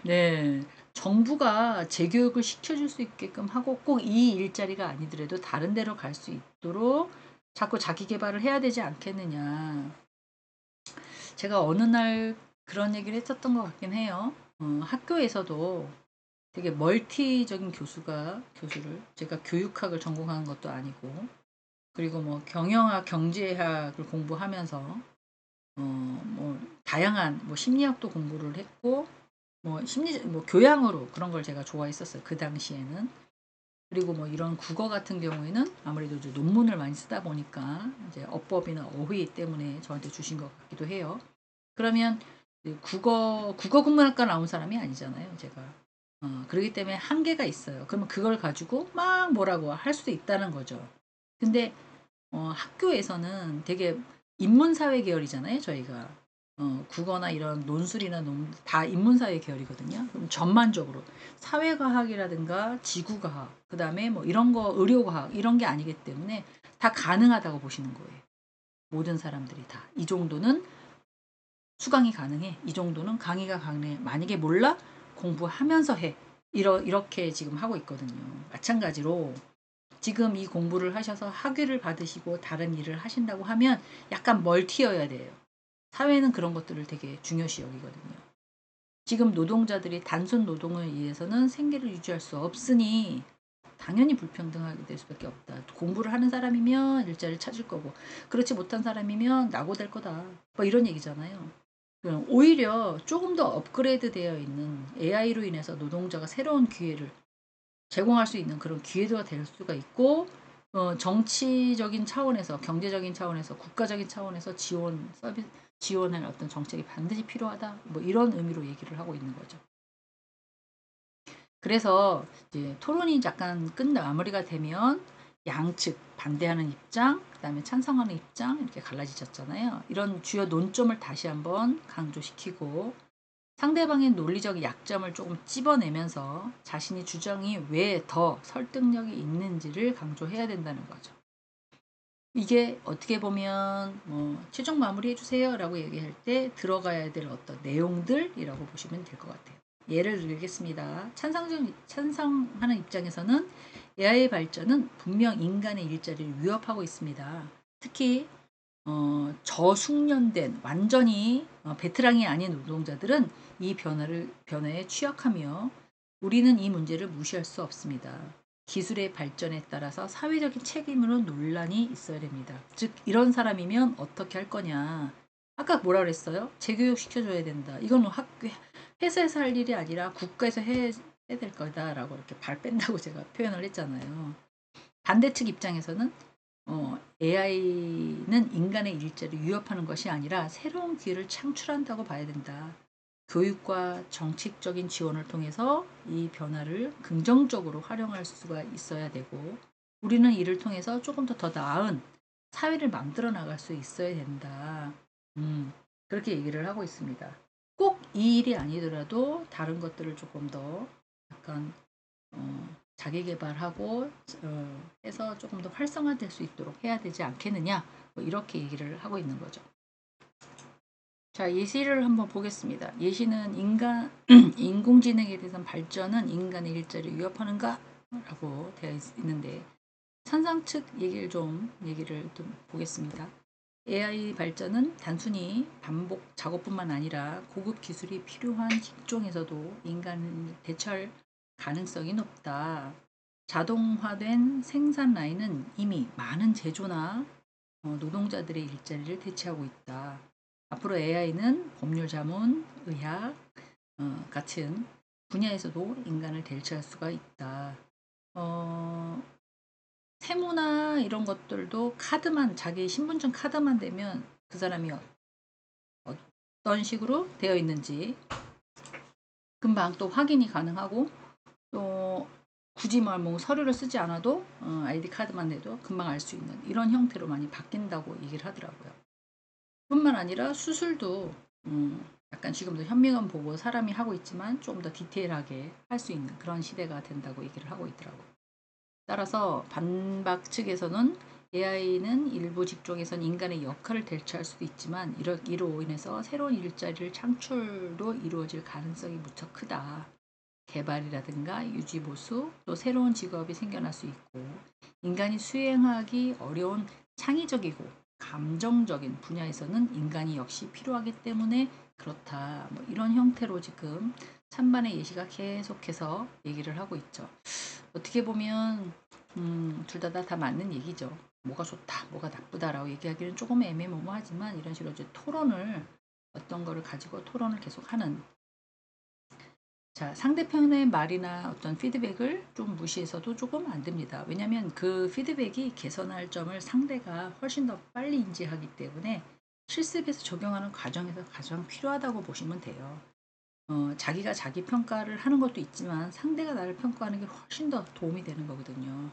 네. 정부가 재교육을 시켜줄 수 있게끔 하고 꼭 이 일자리가 아니더라도 다른 데로 갈 수 있도록 자꾸 자기 개발을 해야 되지 않겠느냐. 제가 어느 날 그런 얘기를 했었던 것 같긴 해요. 학교에서도 되게 멀티적인 교수를 제가 교육학을 전공한 것도 아니고 그리고 뭐 경영학, 경제학을 공부하면서 다양한 뭐 심리학도 공부를 했고 뭐 교양으로 그런 걸 제가 좋아했었어요. 그 당시에는. 그리고 뭐 이런 국어 같은 경우에는 아무래도 이제 논문을 많이 쓰다 보니까 이제 어법이나 어휘 때문에 저한테 주신 것 같기도 해요. 그러면 그 국어 국문학과 나온 사람이 아니잖아요, 제가. 그러기 때문에 한계가 있어요. 그러면 그걸 가지고 막 뭐라고 할 수도 있다는 거죠. 근데 학교에서는 되게 인문사회 계열이잖아요, 저희가. 국어나 이런 논술이나 다 인문사회 계열이거든요. 그럼 전반적으로 사회과학이라든가 지구과학, 그 다음에 뭐 이런 거, 의료과학, 이런 게 아니기 때문에 다 가능하다고 보시는 거예요. 모든 사람들이 다. 이 정도는 수강이 가능해. 이 정도는 강의가 가능해. 만약에 몰라? 공부하면서 해. 이렇게 지금 하고 있거든요. 마찬가지로 지금 이 공부를 하셔서 학위를 받으시고 다른 일을 하신다고 하면 약간 멀티여야 돼요. 사회는 그런 것들을 되게 중요시 여기거든요. 지금 노동자들이 단순 노동을 위해서는 생계를 유지할 수 없으니 당연히 불평등하게 될 수밖에 없다. 공부를 하는 사람이면 일자리를 찾을 거고 그렇지 못한 사람이면 낙오될 거다. 뭐 이런 얘기잖아요. 오히려 조금 더 업그레이드 되어 있는 AI로 인해서 노동자가 새로운 기회를 제공할 수 있는 그런 기회도가 될 수가 있고 정치적인 차원에서 경제적인 차원에서 국가적인 차원에서 지원할 어떤 정책이 반드시 필요하다. 뭐 이런 의미로 얘기를 하고 있는 거죠. 그래서 이제 토론이 약간 마무리가 되면 양측 반대하는 입장, 그다음에 찬성하는 입장 이렇게 갈라지셨잖아요. 이런 주요 논점을 다시 한번 강조시키고 상대방의 논리적 약점을 조금 찝어내면서 자신의 주장이 왜 더 설득력이 있는지를 강조해야 된다는 거죠. 이게 어떻게 보면 뭐 최종 마무리해 주세요 라고 얘기할 때 들어가야 될 어떤 내용들이라고 보시면 될 것 같아요. 예를 들겠습니다. 찬성하는 입장에서는 AI 발전은 분명 인간의 일자리를 위협하고 있습니다. 특히 저숙련된 완전히 베테랑이 아닌 노동자들은 이 변화에 취약하며 우리는 이 문제를 무시할 수 없습니다. 기술의 발전에 따라서 사회적인 책임으로 논란이 있어야 됩니다. 즉 이런 사람이면 어떻게 할 거냐. 아까 뭐라 그랬어요? 재교육 시켜줘야 된다. 이건 회사에서 할 일이 아니라 국가에서 해야 될 거다라고 이렇게 발 뺀다고 제가 표현을 했잖아요. 반대측 입장에서는 AI는 인간의 일자리를 위협하는 것이 아니라 새로운 기회를 창출한다고 봐야 된다. 교육과 정책적인 지원을 통해서 이 변화를 긍정적으로 활용할 수가 있어야 되고 우리는 이를 통해서 조금 더 나은 사회를 만들어 나갈 수 있어야 된다. 그렇게 얘기를 하고 있습니다. 꼭 이 일이 아니더라도 다른 것들을 조금 더 약간 자기 개발하고 해서 조금 더 활성화될 수 있도록 해야 되지 않겠느냐 뭐 이렇게 얘기를 하고 있는 거죠. 자, 예시를 한번 보겠습니다. 예시는 인공지능에 대해서 발전은 인간의 일자리를 위협하는가? 라고 되어 있는데 찬성 측 얘기를 좀 보겠습니다. AI 발전은 단순히 반복 작업뿐만 아니라 고급 기술이 필요한 직종에서도 인간을 대체할 가능성이 높다. 자동화된 생산 라인은 이미 많은 제조나 노동자들의 일자리를 대체하고 있다. 앞으로 AI는 법률 자문, 의학 같은 분야에서도 인간을 대체할 수가 있다. 세무나 이런 것들도 자기 신분증 카드만 되면 그 사람이 어떤 식으로 되어 있는지 금방 또 확인이 가능하고 또 굳이 뭐 서류를 쓰지 않아도 아이디 카드만 내도 금방 알 수 있는 이런 형태로 많이 바뀐다고 얘기를 하더라고요. 뿐만 아니라 수술도 약간 지금도 현미경 보고 사람이 하고 있지만 좀 더 디테일하게 할 수 있는 그런 시대가 된다고 얘기를 하고 있더라고요. 따라서 반박 측에서는 AI는 일부 직종에선 인간의 역할을 대체할 수도 있지만 이로 인해서 새로운 일자리를 창출도 이루어질 가능성이 무척 크다. 개발이라든가 유지 보수 또 새로운 직업이 생겨날 수 있고 인간이 수행하기 어려운 창의적이고 감정적인 분야에서는 인간이 역시 필요하기 때문에 그렇다. 뭐 이런 형태로 지금 찬반의 예시가 계속해서 얘기를 하고 있죠. 어떻게 보면 둘 다 맞는 얘기죠. 뭐가 좋다, 뭐가 나쁘다라고 얘기하기는 조금 애매모호하지만 이런 식으로 이제 어떤 거를 가지고 토론을 계속하는 자, 상대편의 말이나 어떤 피드백을 좀 무시해서도 조금 안 됩니다. 왜냐하면 그 피드백이 개선할 점을 상대가 훨씬 더 빨리 인지하기 때문에 실습에서 적용하는 과정에서 가장 필요하다고 보시면 돼요. 자기가 자기 평가를 하는 것도 있지만 상대가 나를 평가하는 게 훨씬 더 도움이 되는 거거든요.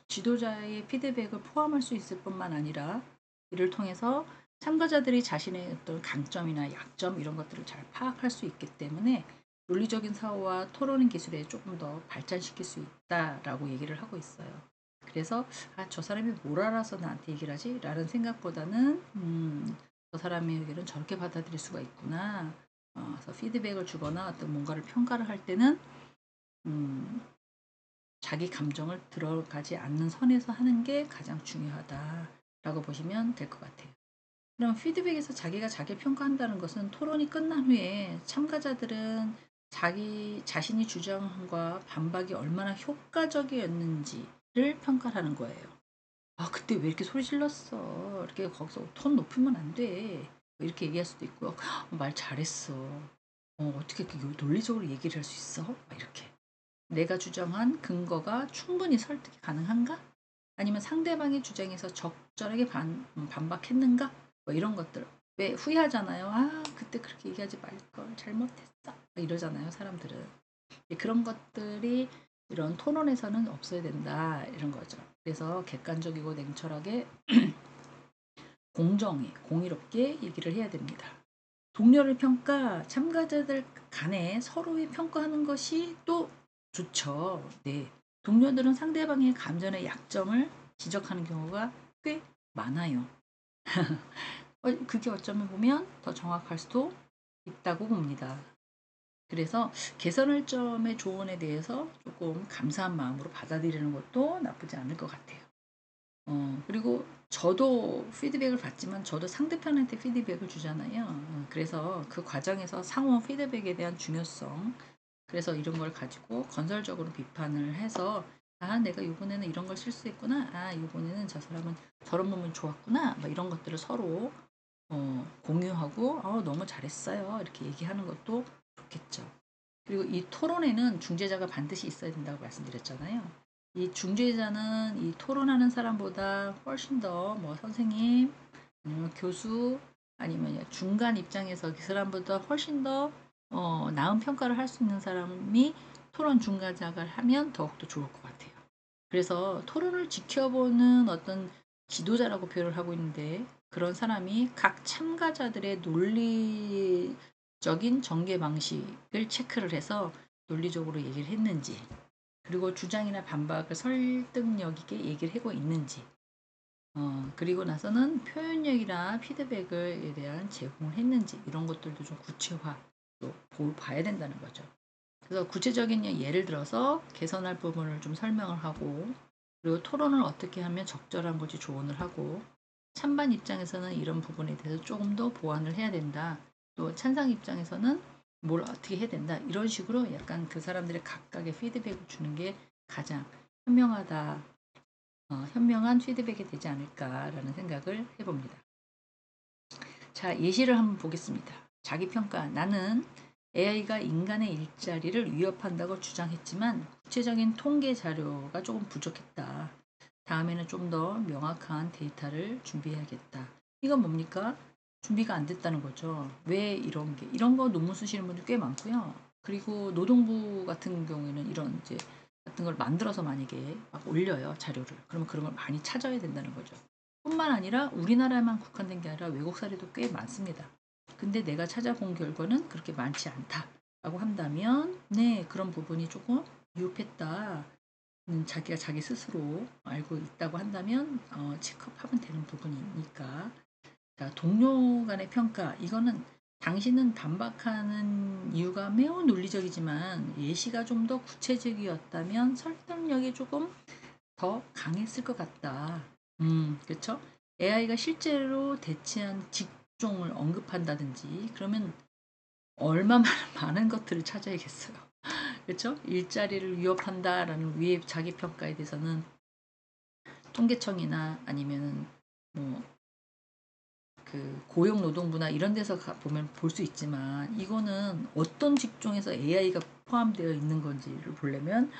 지도자의 피드백을 포함할 수 있을 뿐만 아니라 이를 통해서 참가자들이 자신의 어떤 강점이나 약점 이런 것들을 잘 파악할 수 있기 때문에 논리적인 사고와 토론 기술에 조금 더 발전시킬 수 있다라고 얘기를 하고 있어요. 그래서 저 사람이 뭘 알아서 나한테 얘기를 하지? 라는 생각보다는 저 사람의 의견은 저렇게 받아들일 수가 있구나. 그래서 피드백을 주거나 어떤 뭔가를 평가를 할 때는 음, 자기 감정을 들어가지 않는 선에서 하는 게 가장 중요하다라고 보시면 될 것 같아요. 그럼 피드백에서 자기가 자기 평가한다는 것은 토론이 끝난 후에 참가자들은 자신이 주장과 반박이 얼마나 효과적이었는지를 평가하는 거예요. 그때 왜 이렇게 소리 질렀어? 이렇게 거기서 톤 높이면 안 돼. 이렇게 얘기할 수도 있고요. 말 잘했어. 어떻게 이렇게 논리적으로 얘기를 할 수 있어? 막 이렇게. 내가 주장한 근거가 충분히 설득이 가능한가? 아니면 상대방의 주장에서 적절하게 반박했는가? 뭐 이런 것들. 왜 후회하잖아요. 그때 그렇게 얘기하지 말걸. 잘못했어. 이러잖아요, 사람들은. 그런 것들이 이런 토론에서는 없어야 된다. 이런 거죠. 그래서 객관적이고 냉철하게 공정히, 공의롭게 얘기를 해야 됩니다. 동료를 참가자들 간에 서로의 평가하는 것이 또 좋죠. 네. 동료들은 상대방의 감정의 약점을 지적하는 경우가 꽤 많아요. 그게 어쩌면 보면 더 정확할 수도 있다고 봅니다. 그래서 개선할 점의 조언에 대해서 조금 감사한 마음으로 받아들이는 것도 나쁘지 않을 것 같아요. 그리고 저도 피드백을 받지만 저도 상대편한테 피드백을 주잖아요. 그래서 그 과정에서 상호 피드백에 대한 중요성, 그래서 이런 걸 가지고 건설적으로 비판을 해서 내가 이번에는 이런 걸 실수했구나. 이번에는 저 사람은 저런 부분이 좋았구나. 뭐 이런 것들을 서로 공유하고 너무 잘했어요. 이렇게 얘기하는 것도 좋겠죠. 그리고 이 토론에는 중재자가 반드시 있어야 된다고 말씀드렸잖아요. 이 중재자는 이 토론하는 사람보다 훨씬 더 뭐 선생님 아니면 교수 아니면 중간 입장에서 그 사람보다 훨씬 더 나은 평가를 할 수 있는 사람이 토론 중간자가 하면 더욱더 좋을 것 같아요. 그래서 토론을 지켜보는 어떤 지도자라고 표현을 하고 있는데 그런 사람이 각 참가자들의 논리적인 전개 방식을 체크를 해서 논리적으로 얘기를 했는지 그리고 주장이나 반박을 설득력 있게 얘기를 하고 있는지 그리고 나서는 표현력이나 피드백에 대한 제공을 했는지 이런 것들도 좀 구체화 또 봐야 된다는 거죠. 그래서 구체적인 예를 들어서 개선할 부분을 좀 설명을 하고 그리고 토론을 어떻게 하면 적절한 건지 조언을 하고 찬반 입장에서는 이런 부분에 대해서 조금 더 보완을 해야 된다. 또 찬상 입장에서는 뭘 어떻게 해야 된다. 이런 식으로 약간 그 사람들의 각각의 피드백을 주는 게 가장 현명하다. 현명한 피드백이 되지 않을까라는 생각을 해봅니다. 자, 예시를 한번 보겠습니다. 자기평가. 나는 AI가 인간의 일자리를 위협한다고 주장했지만 구체적인 통계 자료가 조금 부족했다. 다음에는 좀 더 명확한 데이터를 준비해야겠다. 이건 뭡니까? 준비가 안 됐다는 거죠. 왜 이런 거 논문 쓰시는 분들 꽤 많고요. 그리고 노동부 같은 경우에는 이런 이제 같은 걸 만들어서 만약에 막 올려요, 자료를. 그러면 그런 걸 많이 찾아야 된다는 거죠. 뿐만 아니라 우리나라만 국한된 게 아니라 외국 사례도 꽤 많습니다. 근데 내가 찾아본 결과는 그렇게 많지 않다라고 한다면 네, 그런 부분이 조금 미흡했다. 자기가 자기 스스로 알고 있다고 한다면 체크하면 되는 부분이니까. 자, 동료 간의 평가. 이거는 당신은 반박하는 이유가 매우 논리적이지만 예시가 좀 더 구체적이었다면 설득력이 조금 더 강했을 것 같다. 그렇죠? AI가 실제로 대체한 직종을 언급한다든지 그러면 얼마나 많은 것들을 찾아야겠어요. 그렇죠? 일자리를 위협한다라는 위의 자기 평가에 대해서는 통계청이나 아니면 뭐 그 고용노동부나 이런 데서 보면 볼 수 있지만 이거는 어떤 직종에서 AI가 포함되어 있는 건지를 보려면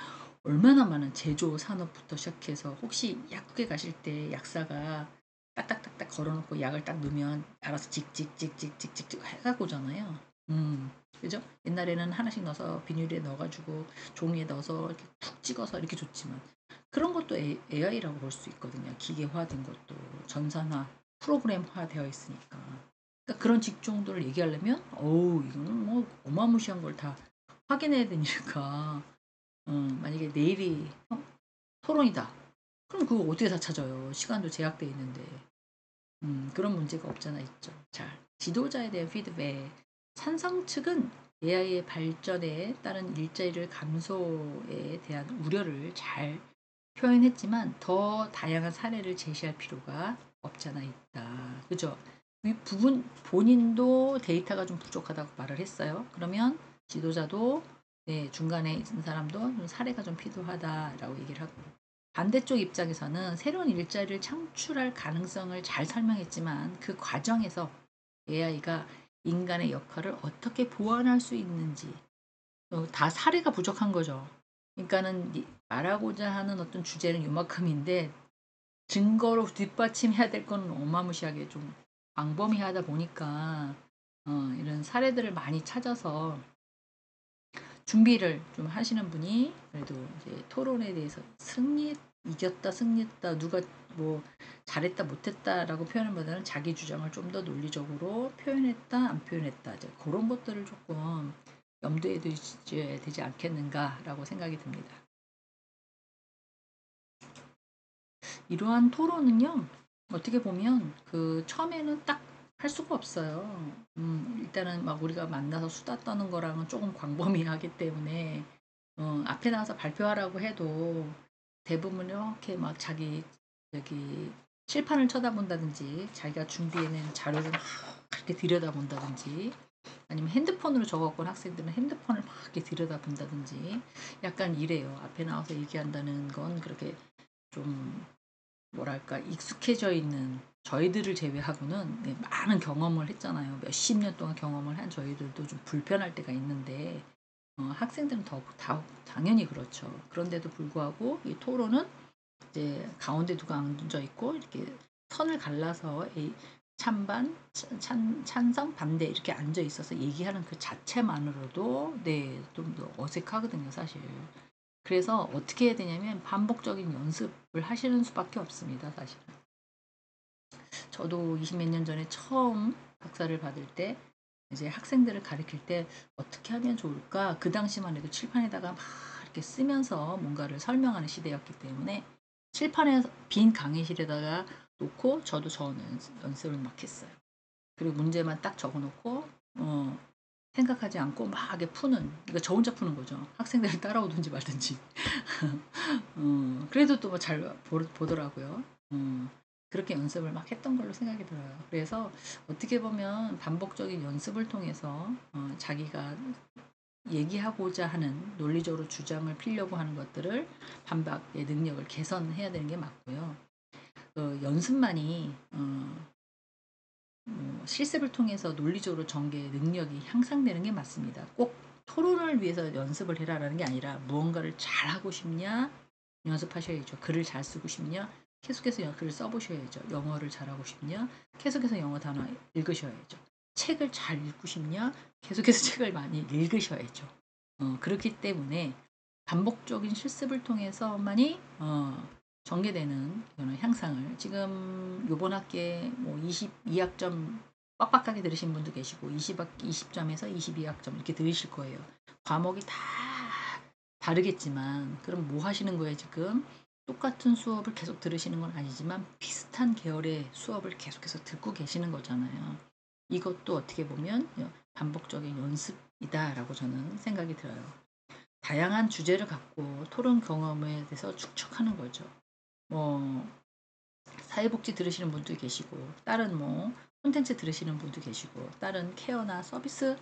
얼마나 많은 제조 산업부터 시작해서 혹시 약국에 가실 때 약사가 딱딱딱딱 걸어놓고 약을 딱 넣으면 알아서 찍찍찍찍찍찍 해갖고 오잖아요. 그죠? 옛날에는 하나씩 넣어서 비닐에 넣어가지고 종이에 넣어서 이렇게 푹 찍어서 이렇게 줬지만 그런 것도 AI라고 볼 수 있거든요. 기계화된 것도 전산화, 프로그램화 되어 있으니까. 그러니까 그런 직종들을 얘기하려면 어우 이거는 뭐 어마무시한 걸 다 확인해야 되니까 만약에 내일이 토론이다. 그럼 그거 어떻게 다 찾아요? 시간도 제약돼 있는데. 그런 문제가 없잖아 있죠. 자, 지도자에 대한 피드백. 찬성 측은 AI의 발전에 따른 일자리를 감소에 대한 우려를 잘 표현했지만 더 다양한 사례를 제시할 필요가 없잖아 있다. 그죠? 이 부분 본인도 데이터가 좀 부족하다고 말을 했어요. 그러면 지도자도 네, 중간에 있는 사람도 좀 사례가 좀 필요하다라고 얘기를 하고 반대쪽 입장에서는 새로운 일자리를 창출할 가능성을 잘 설명했지만 그 과정에서 AI가 인간의 역할을 어떻게 보완할 수 있는지 다 사례가 부족한 거죠. 그러니까는 말하고자 하는 어떤 주제는 요만큼인데 증거로 뒷받침해야 될 거는 어마무시하게 좀 광범위하다 보니까 이런 사례들을 많이 찾아서 준비를 좀 하시는 분이 그래도 이제 토론에 대해서 이겼다 승리했다 누가 뭐 잘했다 못했다라고 표현보다는 자기 주장을 좀 더 논리적으로 표현했다 안 표현했다 이제 그런 것들을 조금 염두에 두셔야 되지 않겠는가라고 생각이 듭니다. 이러한 토론은요 어떻게 보면 그 처음에는 딱 할 수가 없어요. 일단은 막 우리가 만나서 수다 떠는 거랑은 조금 광범위하기 때문에 앞에 나가서 발표하라고 해도 대부분 이렇게 막 자기 여기 칠판을 쳐다본다든지 자기가 준비해낸 자료를 막 그렇게 들여다본다든지 아니면 핸드폰으로 적었건 학생들은 핸드폰을 막 이렇게 들여다본다든지 약간 이래요. 앞에 나와서 얘기한다는 건 그렇게 좀 뭐랄까 익숙해져 있는 저희들을 제외하고는 네, 많은 경험을 했잖아요. 몇십 년 동안 경험을 한 저희들도 좀 불편할 때가 있는데 학생들은 다 당연히 그렇죠. 그런데도 불구하고 이 토론은 이제 가운데 누가 앉아 있고 이렇게 선을 갈라서 찬반, 찬성, 반대 이렇게 앉아 있어서 얘기하는 그 자체만으로도 네, 좀 더 어색하거든요, 사실. 그래서 어떻게 해야 되냐면 반복적인 연습을 하시는 수밖에 없습니다, 사실은. 저도 20 몇 년 전에 처음 박사를 받을 때 이제 학생들을 가르칠 때 어떻게 하면 좋을까? 그 당시만 해도 칠판에다가 막 이렇게 쓰면서 뭔가를 설명하는 시대였기 때문에 칠판에 빈 강의실에다가 놓고 저도 저는 연습을 막 했어요. 그리고 문제만 딱 적어 놓고 생각하지 않고 막 이렇게 푸는 이거 저 혼자 푸는 거죠. 학생들이 따라오든지 말든지. 그래도 또 뭐 잘 보더라고요. 그렇게 연습을 막 했던 걸로 생각이 들어요. 그래서 어떻게 보면 반복적인 연습을 통해서 자기가 얘기하고자 하는 논리적으로 주장을 피려고 하는 것들을 반박의 능력을 개선해야 되는 게 맞고요. 연습만이 실습을 통해서 논리적으로 전개 능력이 향상되는 게 맞습니다. 꼭 토론을 위해서 연습을 해라라는 게 아니라 무언가를 잘하고 싶냐 연습하셔야죠. 글을 잘 쓰고 싶냐 계속해서 글을 써보셔야죠. 영어를 잘하고 싶냐 계속해서 영어 단어 읽으셔야죠. 책을 잘 읽고 싶냐 계속해서 책을 많이 읽으셔야죠. 그렇기 때문에 반복적인 실습을 통해서만이 전개되는 이런 향상을 지금 요번 학기에 뭐 22학점 빡빡하게 들으신 분도 계시고 20점에서 22학점 이렇게 들으실 거예요. 과목이 다 다르겠지만 그럼 뭐 하시는 거예요 지금? 똑같은 수업을 계속 들으시는 건 아니지만 비슷한 계열의 수업을 계속해서 듣고 계시는 거잖아요. 이것도 어떻게 보면 반복적인 연습이다라고 저는 생각이 들어요. 다양한 주제를 갖고 토론 경험에 대해서 축적하는 거죠. 뭐 사회복지 들으시는 분도 계시고 다른 뭐 콘텐츠 들으시는 분도 계시고 다른 케어나 서비스를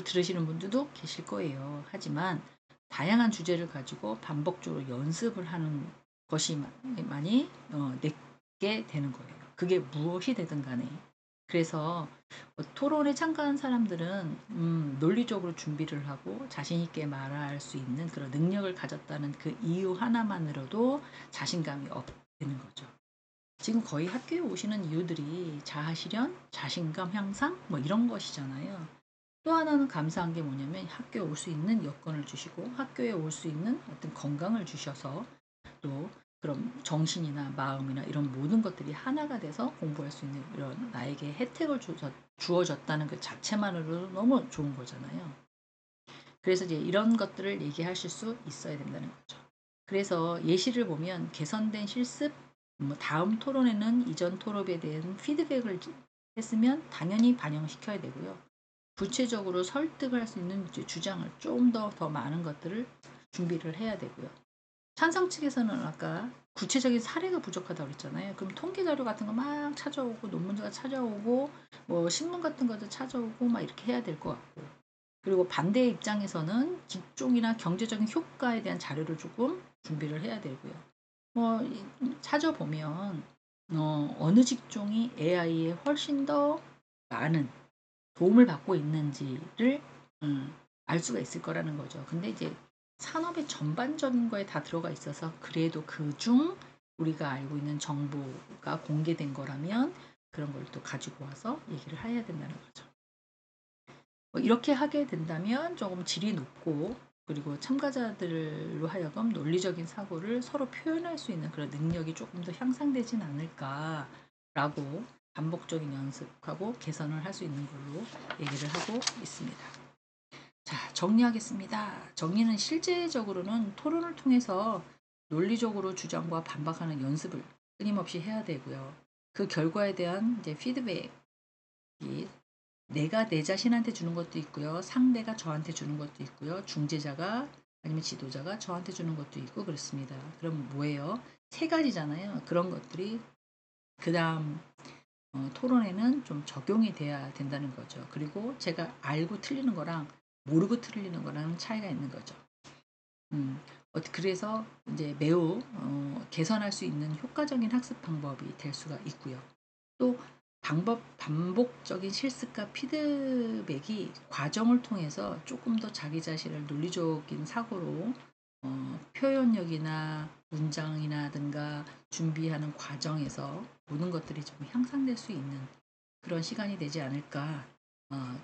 들으시는 분들도 계실 거예요. 하지만 다양한 주제를 가지고 반복적으로 연습을 하는 것이 많이 내게 되는 거예요. 그게 무엇이 되든 간에 그래서 토론에 참가한 사람들은 논리적으로 준비를 하고 자신 있게 말할 수 있는 그런 능력을 가졌다는 그 이유 하나만으로도 자신감이 업되는 거죠. 지금 거의 학교에 오시는 이유들이 자아 실현, 자신감 향상 뭐 이런 것이잖아요. 또 하나는 감사한 게 뭐냐면 학교에 올 수 있는 여건을 주시고 학교에 올 수 있는 어떤 건강을 주셔서 또 그럼 정신이나 마음이나 이런 모든 것들이 하나가 돼서 공부할 수 있는 이런 나에게 혜택을 주어졌다는 그 자체만으로도 너무 좋은 거잖아요. 그래서 이제 이런 것들을 얘기하실 수 있어야 된다는 거죠. 그래서 예시를 보면 개선된 실습, 뭐 다음 토론에는 이전 토론에 대한 피드백을 했으면 당연히 반영시켜야 되고요. 구체적으로 설득할 수 있는 주장을 좀 더 많은 것들을 준비를 해야 되고요. 찬성 측에서는 아까 구체적인 사례가 부족하다고 그랬잖아요. 그럼 통계 자료 같은 거 막 찾아오고 논문가 찾아오고 뭐 신문 같은 것도 찾아오고 막 이렇게 해야 될 것 같고 그리고 반대 입장에서는 직종이나 경제적인 효과에 대한 자료를 조금 준비를 해야 되고요. 뭐 찾아보면 어느 직종이 AI에 훨씬 더 많은 도움을 받고 있는지를 알 수가 있을 거라는 거죠. 근데 이제 산업의 전반적인 거에 다 들어가 있어서 그래도 그중 우리가 알고 있는 정보가 공개된 거라면 그런 걸 또 가지고 와서 얘기를 해야 된다는 거죠. 이렇게 하게 된다면 조금 질이 높고 그리고 참가자들로 하여금 논리적인 사고를 서로 표현할 수 있는 그런 능력이 조금 더 향상되진 않을까라고 반복적인 연습하고 개선을 할 수 있는 걸로 얘기를 하고 있습니다. 자, 정리하겠습니다. 정리는 실제적으로는 토론을 통해서 논리적으로 주장과 반박하는 연습을 끊임없이 해야 되고요. 그 결과에 대한 이제 피드백이 내가 내 자신한테 주는 것도 있고요. 상대가 저한테 주는 것도 있고요. 중재자가 아니면 지도자가 저한테 주는 것도 있고 그렇습니다. 그럼 뭐예요? 세 가지잖아요. 그런 것들이 그 다음 토론에는 좀 적용이 돼야 된다는 거죠. 그리고 제가 알고 틀리는 거랑 모르고 틀리는 거랑 차이가 있는 거죠. 그래서 이제 매우 개선할 수 있는 효과적인 학습 방법이 될 수가 있고요. 또 반복적인 실습과 피드백이 과정을 통해서 조금 더 자기 자신을 논리적인 사고로 표현력이나 문장이라든가 준비하는 과정에서 모든 것들이 좀 향상될 수 있는 그런 시간이 되지 않을까 어,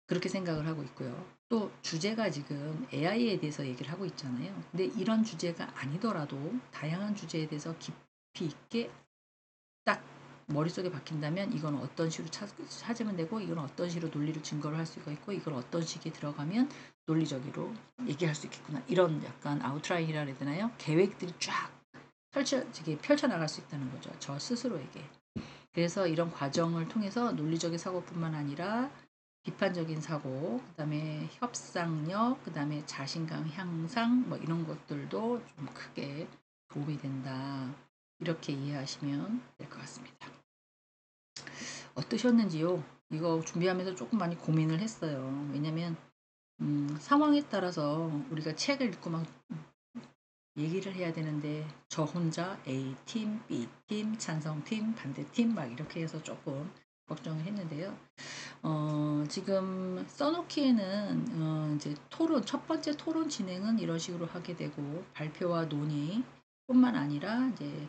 그렇게 생각을 하고 있고요. 또 주제가 지금 AI에 대해서 얘기를 하고 있잖아요. 근데 이런 주제가 아니더라도 다양한 주제에 대해서 깊이 있게 딱 머릿속에 박힌다면 이건 어떤 식으로 찾으면 되고 이건 어떤 식으로 논리를 증거를 할 수가 있고 이걸 어떤 식에 들어가면 논리적으로 얘기할 수 있겠구나 이런 약간 아웃라인이라 해야 되나요? 계획들이 쫙 펼쳐나갈 수 있다는 거죠. 저 스스로에게. 그래서 이런 과정을 통해서 논리적인 사고뿐만 아니라 비판적인 사고, 그다음에 협상력, 그다음에 자신감 향상 뭐 이런 것들도 좀 크게 도움이 된다. 이렇게 이해하시면 될 것 같습니다. 어떠셨는지요? 이거 준비하면서 조금 많이 고민을 했어요. 왜냐면 상황에 따라서 우리가 책을 읽고 막 얘기를 해야 되는데 저 혼자 A팀, B팀, 찬성팀, 반대팀 막 이렇게 해서 조금 걱정을 했는데요. 지금 써놓기에는 이제 첫 번째 토론 진행은 이런 식으로 하게 되고 발표와 논의 뿐만 아니라 이제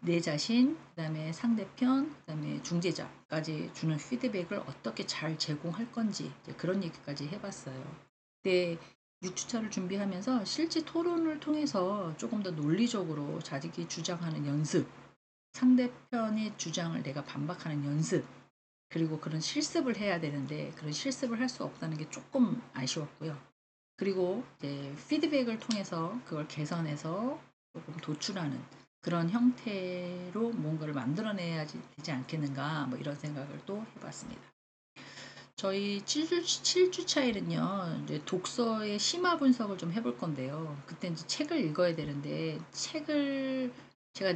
내 자신, 그다음에 상대편, 그다음에 중재자까지 주는 피드백을 어떻게 잘 제공할 건지 그런 얘기까지 해봤어요. 근데 6주차를 준비하면서 실제 토론을 통해서 조금 더 논리적으로 자기가 주장하는 연습, 상대편의 주장을 내가 반박하는 연습, 그리고 그런 실습을 해야 되는데 그런 실습을 할 수 없다는 게 조금 아쉬웠고요. 그리고 이제 피드백을 통해서 그걸 개선해서 조금 도출하는 그런 형태로 뭔가를 만들어내야 되지 않겠는가 뭐 이런 생각을 또 해봤습니다. 저희 7주차에는요 이제 독서의 심화 분석을 좀 해볼 건데요. 그때 이제 책을 읽어야 되는데 책을 제가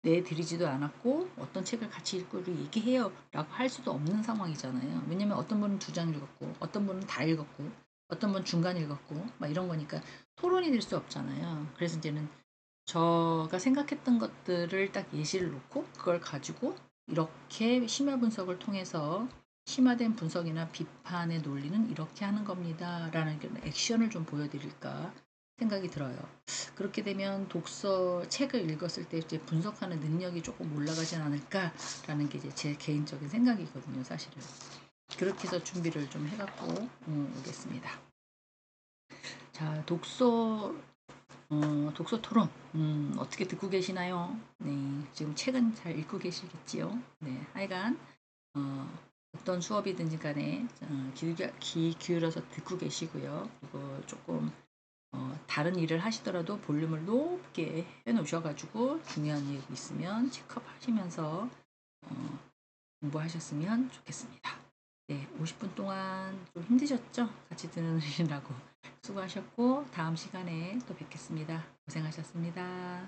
내드리지도 않았고 어떤 책을 같이 읽고 얘기해요 라고 할 수도 없는 상황이잖아요. 왜냐면 어떤 분은 2장 읽었고 어떤 분은 다 읽었고 어떤 분은 중간 읽었고 막 이런 거니까 토론이 될 수 없잖아요. 그래서 이제는 제가 생각했던 것들을 딱 예시를 놓고 그걸 가지고 이렇게 심야 분석을 통해서 심화된 분석이나 비판의 논리는 이렇게 하는 겁니다. 라는 그런 액션을 좀 보여드릴까 생각이 들어요. 그렇게 되면 책을 읽었을 때 이제 분석하는 능력이 조금 올라가지 않을까라는 게 이제 제 개인적인 생각이거든요, 사실은. 그렇게 해서 준비를 좀 해갖고 오겠습니다. 자, 독서 토론 어떻게 듣고 계시나요? 네, 지금 책은 잘 읽고 계시겠지요? 네, 하여간 어떤 수업이든지 간에 귀 기울여서 듣고 계시고요. 그리고 조금 다른 일을 하시더라도 볼륨을 높게 해놓으셔가지고 중요한 얘기 있으면 체크업 하시면서 공부하셨으면 좋겠습니다. 네, 50분 동안 좀 힘드셨죠? 같이 들으시라고 수고하셨고 다음 시간에 또 뵙겠습니다. 고생하셨습니다.